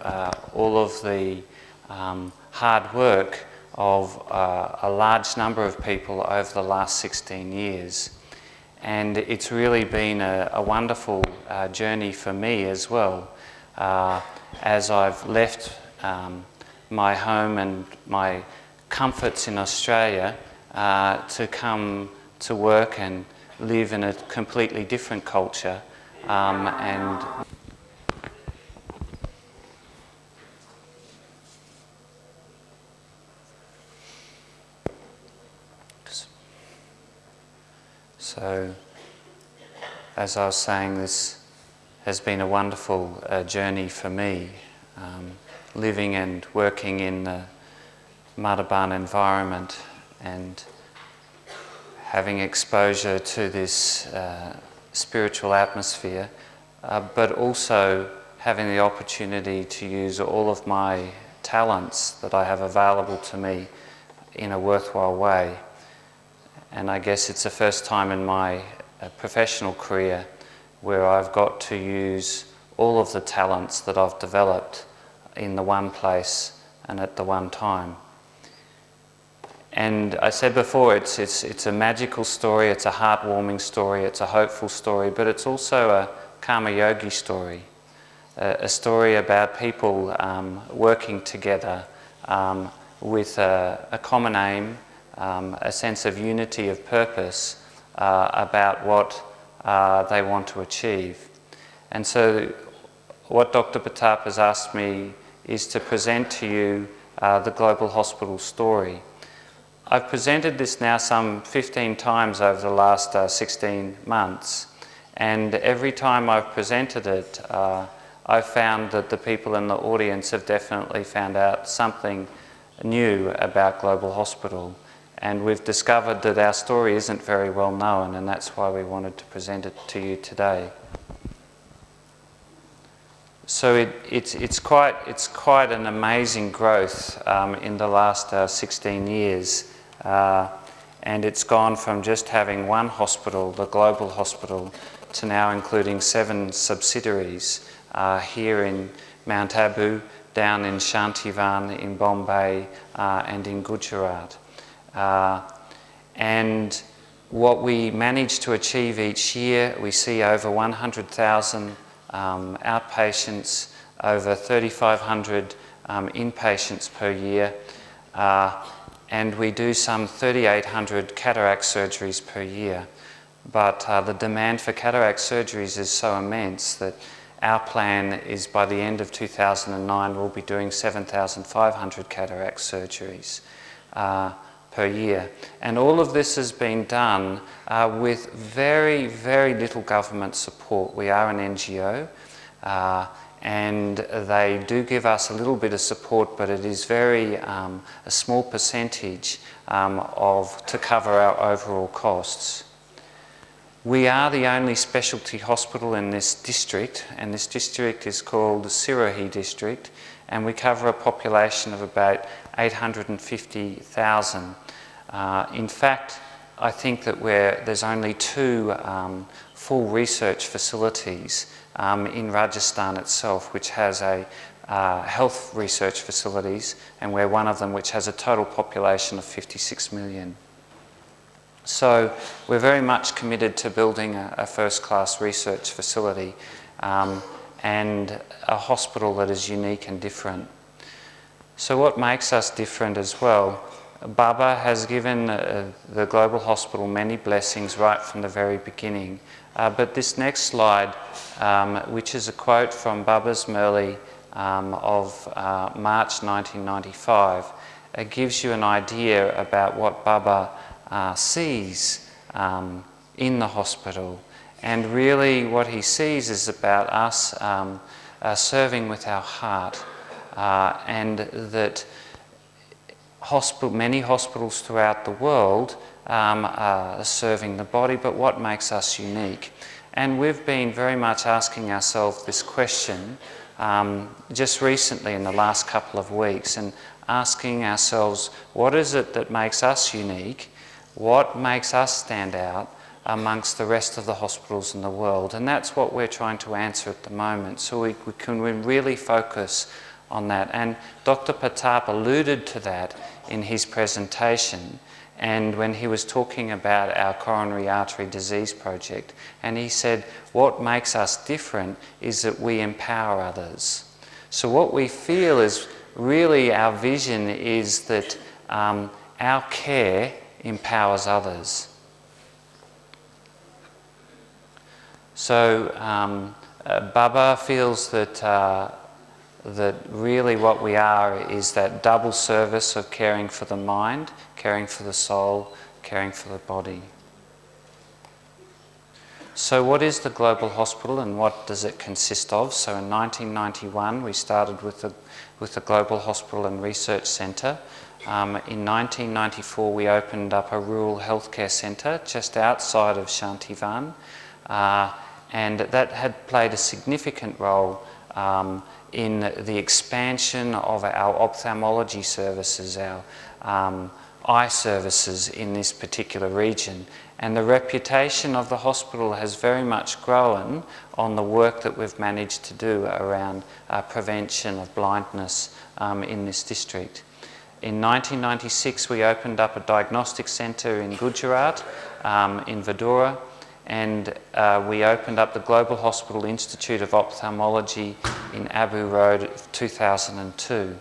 all of the hard work of a large number of people over the last 16 years. And it's really been a wonderful journey for me as well, as I've left my home and my comforts in Australia to come to work and live in a completely different culture. So, as I was saying, this has been a wonderful journey for me, living and working in the Madhaban environment and having exposure to this spiritual atmosphere, but also having the opportunity to use all of my talents that I have available to me in a worthwhile way. And I guess it's the first time in my professional career where I've got to use all of the talents that I've developed in the one place and at the one time. And I said before, it's a magical story, it's a heartwarming story, it's a hopeful story, but it's also a karma yogi story, a story about people working together with a common aim, a sense of unity of purpose about what they want to achieve. And so what Dr. Pratap has asked me is to present to you the Global Hospital story. I've presented this now some 15 times over the last 16 months, and every time I've presented it, I've found that the people in the audience have definitely found out something new about Global Hospital, and we've discovered that our story isn't very well known, and that's why we wanted to present it to you today. So it's quite an amazing growth in the last 16 years. And it's gone from just having one hospital, the Global Hospital, to now including 7 subsidiaries here in Mount Abu, down in Shantivan, in Bombay, and in Gujarat. And what we manage to achieve each year, we see over 100,000 outpatients, over 3,500 inpatients per year, and we do some 3,800 cataract surgeries per year. But the demand for cataract surgeries is so immense that our plan is by the end of 2009 we'll be doing 7,500 cataract surgeries per year. And all of this has been done with very, very little government support. We are an NGO, and they do give us a little bit of support, but it is very a small percentage to cover our overall costs. We are the only specialty hospital in this district, and this district is called the Sirohi district, and we cover a population of about 850,000. In fact, I think that there's only 2 full research facilities in Rajasthan itself, which has health research facilities, and we're one of them which has a total population of 56 million. So we're very much committed to building a first-class research facility and a hospital that is unique and different. So what makes us different as well? Baba has given the Global Hospital many blessings right from the very beginning. But this next slide, which is a quote from Baba's Murli of March 1995, gives you an idea about what Baba sees in the hospital. And really what he sees is about us serving with our heart, and that many hospitals throughout the world are serving the body, but what makes us unique? And we've been very much asking ourselves this question just recently in the last couple of weeks, and asking ourselves, what is it that makes us unique? What makes us stand out amongst the rest of the hospitals in the world? And that's what we're trying to answer at the moment, so we can really focus on that. And Dr. Pratap alluded to that in his presentation, and when he was talking about our coronary artery disease project, and he said what makes us different is that we empower others. So what we feel is really our vision is that our care empowers others. So Baba feels that that really what we are is that double service of caring for the mind, caring for the soul, caring for the body. So what is the Global Hospital and what does it consist of? So in 1991 we started with the Global Hospital and Research Centre. In 1994 we opened up a rural healthcare centre just outside of Shantivan. and that had played a significant role in the expansion of our ophthalmology services, our eye services in this particular region. And the reputation of the hospital has very much grown on the work that we've managed to do around prevention of blindness in this district. In 1996 we opened up a diagnostic centre in Gujarat, in Vadodara, and we opened up the Global Hospital Institute of Ophthalmology in Abu Road 2002.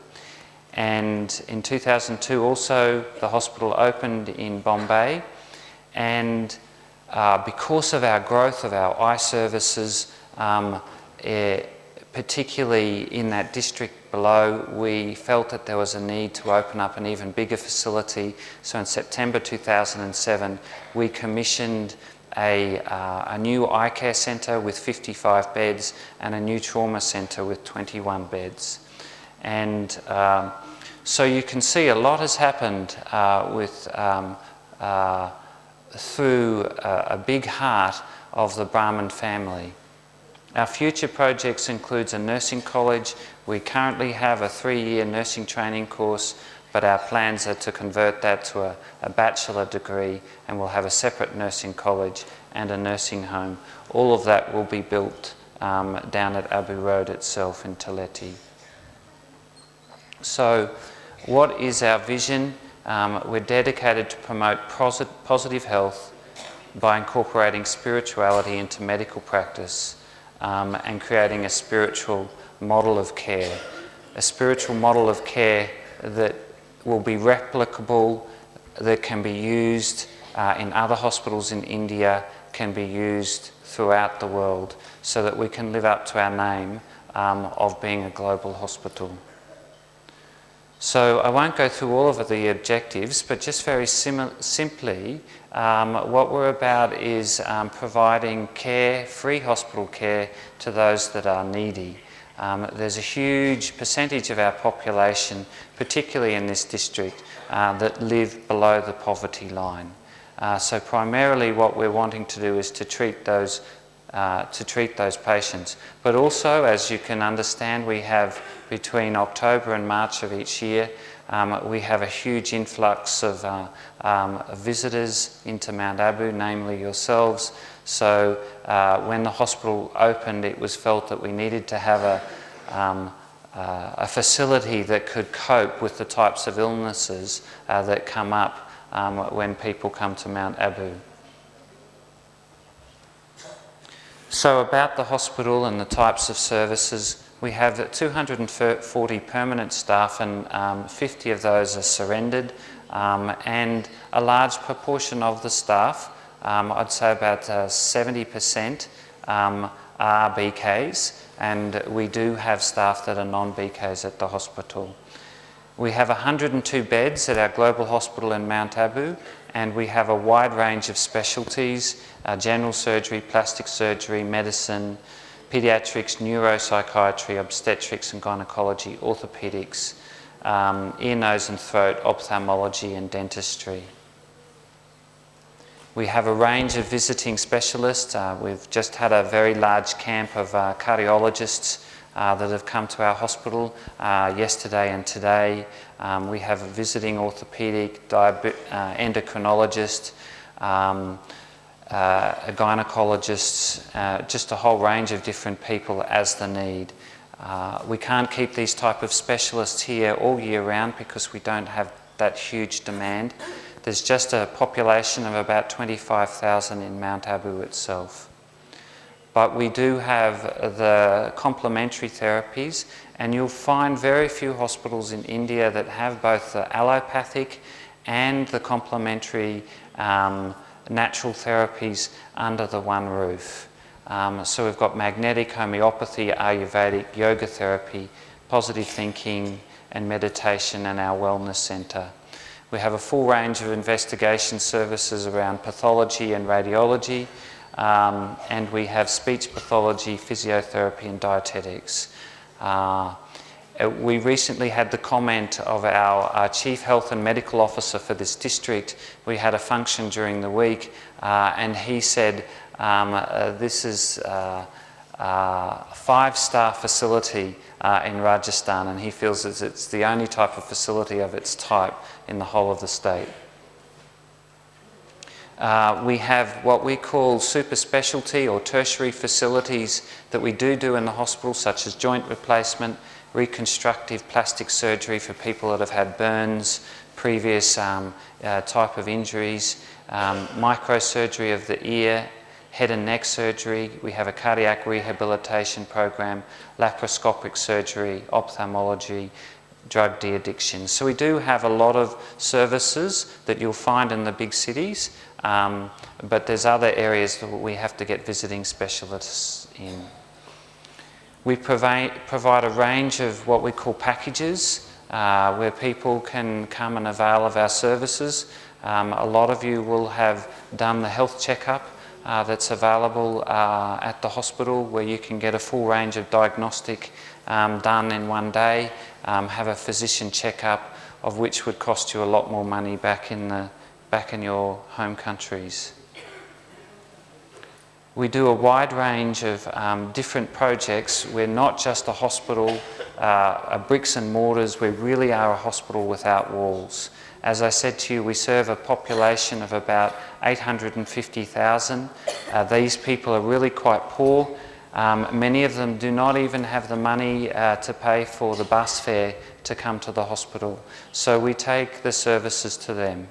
And in 2002 also the hospital opened in Bombay, and because of our growth of our eye services, particularly in that district below, we felt that there was a need to open up an even bigger facility. So in September 2007 we commissioned a new eye care centre with 55 beds and a new trauma centre with 21 beds. And so you can see a lot has happened through a big heart of the Brahman family. Our future projects includes a nursing college. We currently have a 3-year nursing training course, but our plans are to convert that to a bachelor degree, and we'll have a separate nursing college and a nursing home. All of that will be built down at Abu Road itself in Taleti. So what is our vision? We're dedicated to promote positive health by incorporating spirituality into medical practice and creating a spiritual model of care. A spiritual model of care that will be replicable, that can be used in other hospitals in India, can be used throughout the world, so that we can live up to our name of being a global hospital. So I won't go through all of the objectives, but just very simply, what we're about is providing care, free hospital care, to those that are needy. There's a huge percentage of our population, particularly in this district, that live below the poverty line. So primarily what we're wanting to do is to treat those patients. But also, as you can understand, we have between October and March of each year, we have a huge influx of visitors into Mount Abu, namely yourselves. So when the hospital opened, it was felt that we needed to have a facility that could cope with the types of illnesses that come up when people come to Mount Abu. So about the hospital and the types of services, we have 240 permanent staff, and 50 of those are surrendered, and a large proportion of the staff, I'd say about 70%, are BKs, and we do have staff that are non-BKs at the hospital. We have 102 beds at our global hospital in Mount Abu, and we have a wide range of specialties: general surgery, plastic surgery, medicine, paediatrics, neuropsychiatry, obstetrics and gynecology, orthopaedics, ear, nose and throat, ophthalmology and dentistry. We have a range of visiting specialists. We've just had a very large camp of cardiologists that have come to our hospital yesterday and today. We have a visiting orthopaedic, endocrinologist, a gynecologist, just a whole range of different people as the need. We can't keep these type of specialists here all year round because we don't have that huge demand. There's just a population of about 25,000 in Mount Abu itself. But we do have the complementary therapies, and you'll find very few hospitals in India that have both the allopathic and the complementary natural therapies under the one roof. So we've got magnetic, homeopathy, Ayurvedic, yoga therapy, positive thinking and meditation, and our wellness centre. We have a full range of investigation services around pathology and radiology, and we have speech pathology, physiotherapy and dietetics. We recently had the comment of our Chief Health and Medical Officer for this district. We had a function during the week, and he said This is a 5-star facility in Rajasthan, and he feels that it's the only type of facility of its type in the whole of the state. We have what we call super specialty or tertiary facilities that we do in the hospital, such as joint replacement, reconstructive plastic surgery for people that have had burns, previous type of injuries, microsurgery of the ear, head and neck surgery. We have a cardiac rehabilitation program, laparoscopic surgery, ophthalmology, drug de-addiction. So we do have a lot of services that you'll find in the big cities, but there's other areas that we have to get visiting specialists in. We provide a range of what we call packages where people can come and avail of our services. A lot of you will have done the health checkup that's available at the hospital, where you can get a full range of diagnostic done in one day, have a physician checkup, of which would cost you a lot more money back in your home countries. We do a wide range of different projects. We're not just a hospital, a bricks and mortars. We really are a hospital without walls. As I said to you, we serve a population of about 850,000. These people are really quite poor. Many of them do not even have the money to pay for the bus fare to come to the hospital. So we take the services to them.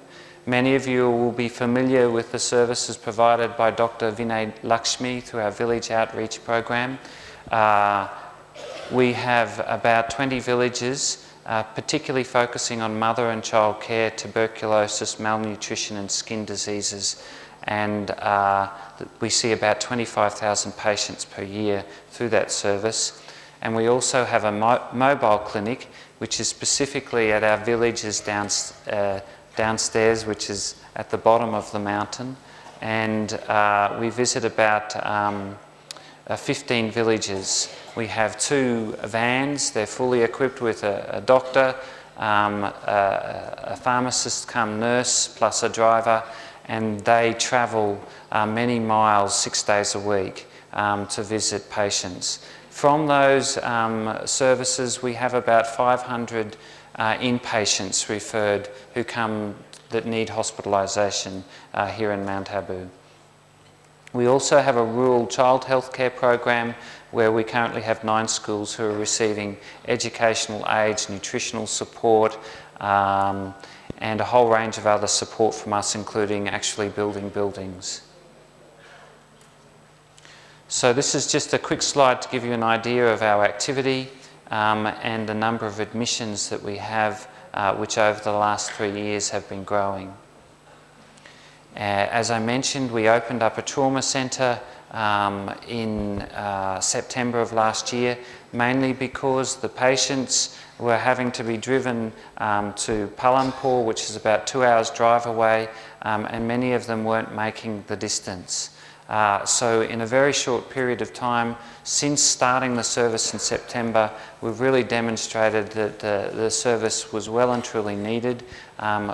Many of you will be familiar with the services provided by Dr. Vinay Lakshmi through our village outreach program. We have about 20 villages, particularly focusing on mother and child care, tuberculosis, malnutrition and skin diseases. And we see about 25,000 patients per year through that service. And we also have a mobile clinic, which is specifically at our villages downstairs, which is at the bottom of the mountain. And we visit about 15 villages. We have 2 vans. They're fully equipped with a doctor, a pharmacist come nurse, plus a driver, and they travel many miles 6 days a week to visit patients. From those services, we have about 500 inpatients referred who come that need hospitalisation here in Mount Abu. We also have a rural child health care program where we currently have 9 schools who are receiving educational aids, nutritional support, and a whole range of other support from us, including actually building buildings. So this is just a quick slide to give you an idea of our activity and the number of admissions that we have, which over the last 3 years have been growing. As I mentioned, we opened up a trauma centre in September of last year, mainly because the patients were having to be driven to Palampur, which is about 2 hours drive away, and many of them weren't making the distance. So in a very short period of time, since starting the service in September, we've really demonstrated that the service was well and truly needed.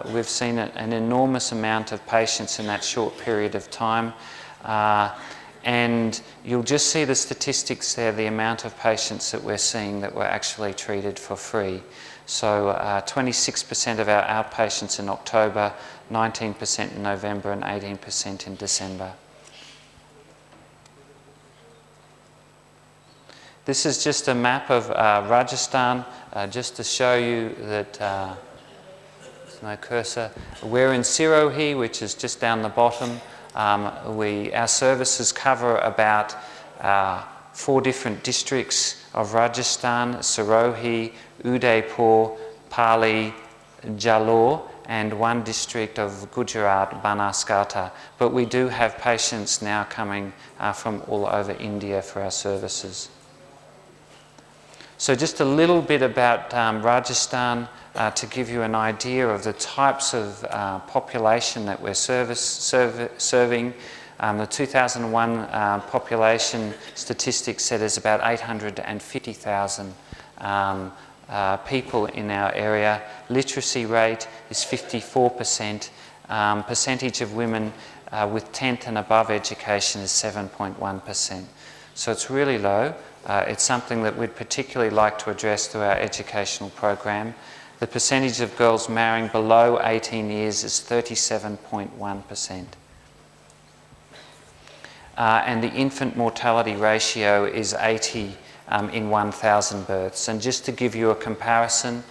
We've seen an enormous amount of patients in that short period of time. And you'll just see the statistics there, the amount of patients that we're seeing that were actually treated for free. So 26% of our outpatients in October, 19% in November and 18% in December. This is just a map of Rajasthan, just to show you that, there's no cursor. We're in Sirohi, which is just down the bottom. Our services cover about 4 different districts of Rajasthan: Sirohi, Udaipur, Pali, Jalore, and 1 district of Gujarat, Banaskantha. But we do have patients now coming from all over India for our services. So just a little bit about Rajasthan to give you an idea of the types of population that we're serving. The 2001 population statistics said there's about 850,000 people in our area. Literacy rate is 54%. Percentage of women with 10th and above education is 7.1%. So it's really low. It's something that we'd particularly like to address through our educational program. The percentage of girls marrying below 18 years is 37.1%. And the infant mortality ratio is 80 in 1,000 births. And just to give you a comparison,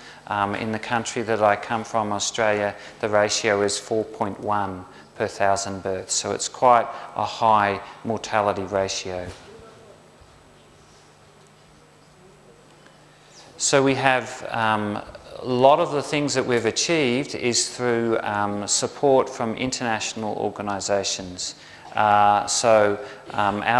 in the country that I come from, Australia, the ratio is 4.1 per 1,000 births. So it's quite a high mortality ratio. So we have a lot of the things that we've achieved is through support from international organisations. Our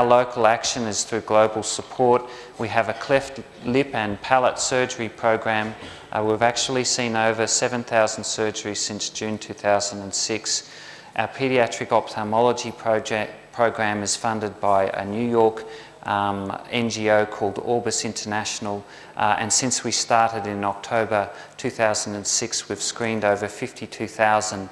local action is through global support. We have a cleft lip and palate surgery program. We've actually seen over 7,000 surgeries since June 2006. Our paediatric ophthalmology program is funded by a New York NGO called Orbis International, and since we started in October 2006, we've screened over 52,000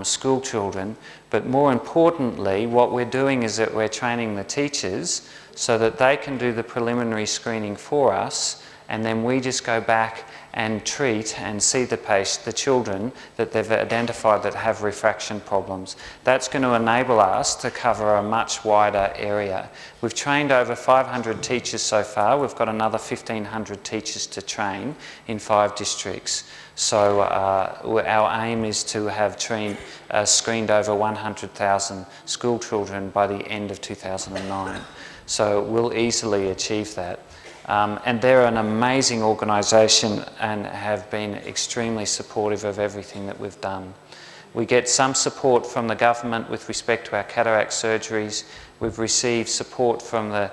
school children. But more importantly, what we're doing is that we're training the teachers so that they can do the preliminary screening for us, and then we just go back and treat and see the children that they've identified that have refraction problems. That's going to enable us to cover a much wider area. We've trained over 500 teachers so far. We've got another 1,500 teachers to train in 5 districts. So our aim is to have screened over 100,000 school children by the end of 2009. So we'll easily achieve that. And they're an amazing organisation and have been extremely supportive of everything that we've done. We get some support from the government with respect to our cataract surgeries. We've received support from the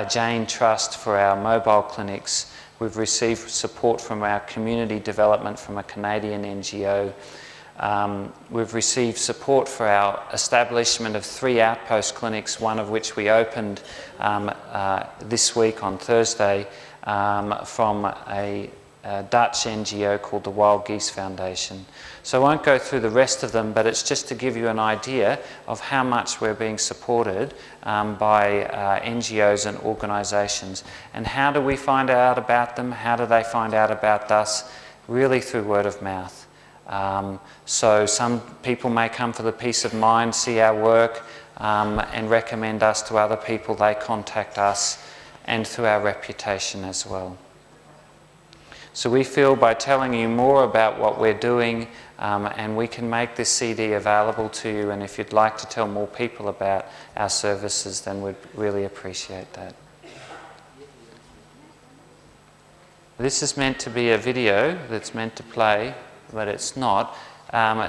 Jane Trust for our mobile clinics. We've received support from our community development from a Canadian NGO. We've received support for our establishment of 3 outpost clinics, one of which we opened this week on Thursday from a Dutch NGO called the Wild Geese Foundation. So I won't go through the rest of them, but it's just to give you an idea of how much we're being supported by NGOs and organisations. And how do we find out about them? How do they find out about us? Really through word of mouth. So some people may come for the peace of mind, see our work and recommend us to other people. They contact us, and through our reputation as well. So we feel by telling you more about what we're doing, and we can make this CD available to you, and if you'd like to tell more people about our services, then we'd really appreciate that. This is meant to be a video that's meant to play, but it's not.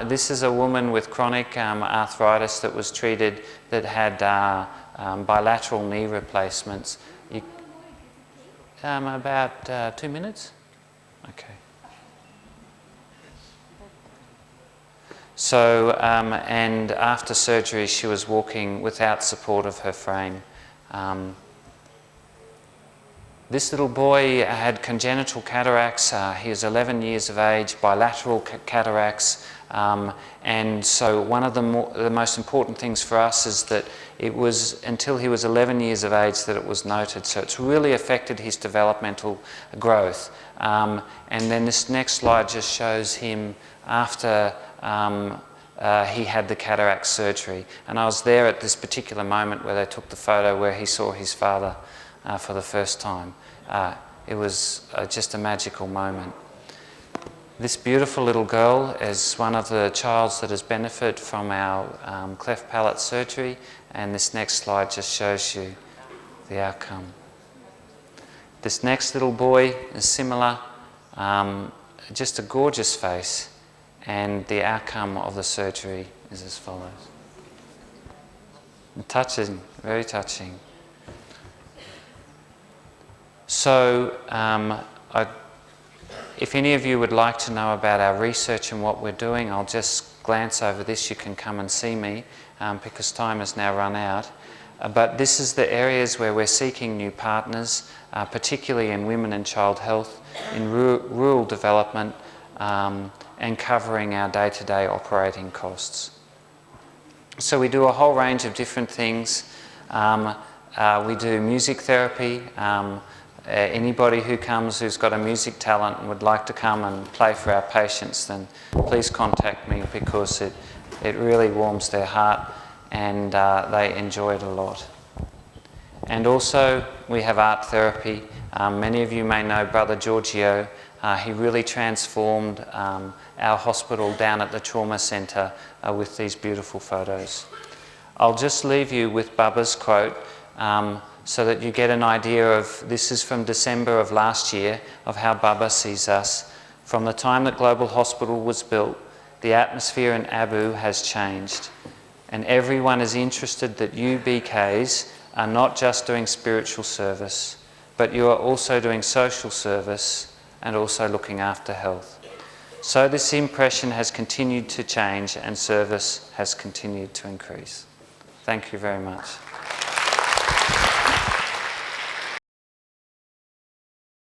This is a woman with chronic arthritis that was treated, that had bilateral knee replacements. About 2 minutes? Okay. So, and after surgery she was walking without support of her frame. This little boy had congenital cataracts. He was 11 years of age, bilateral cataracts, and so one of the most important things for us is that it was until he was 11 years of age that it was noted. So it's really affected his developmental growth. And then this next slide just shows him after he had the cataract surgery. And I was there at this particular moment where they took the photo where he saw his father for the first time. It was just a magical moment. This beautiful little girl is one of the childs that has benefited from our cleft palate surgery, and this next slide just shows you the outcome. This next little boy is similar, just a gorgeous face, and the outcome of the surgery is as follows. Touching, very touching. So, if any of you would like to know about our research and what we're doing, I'll just glance over this. You can come and see me because time has now run out. But this is the areas where we're seeking new partners, particularly in women and child health, in rural development, and covering our day-to-day operating costs. So we do a whole range of different things. We do music therapy. Anybody who comes who's got a music talent and would like to come and play for our patients, then please contact me, because it really warms their heart and they enjoy it a lot. And also we have art therapy. Many of you may know Brother Giorgio. He really transformed our hospital down at the trauma centre with these beautiful photos. I'll just leave you with Baba's quote so that you get an idea of, this is from December of last year, of how Baba sees us. From the time that Global Hospital was built, the atmosphere in Abu has changed, and everyone is interested that you BKs are not just doing spiritual service, but you are also doing social service and also looking after health. So this impression has continued to change and service has continued to increase. Thank you very much.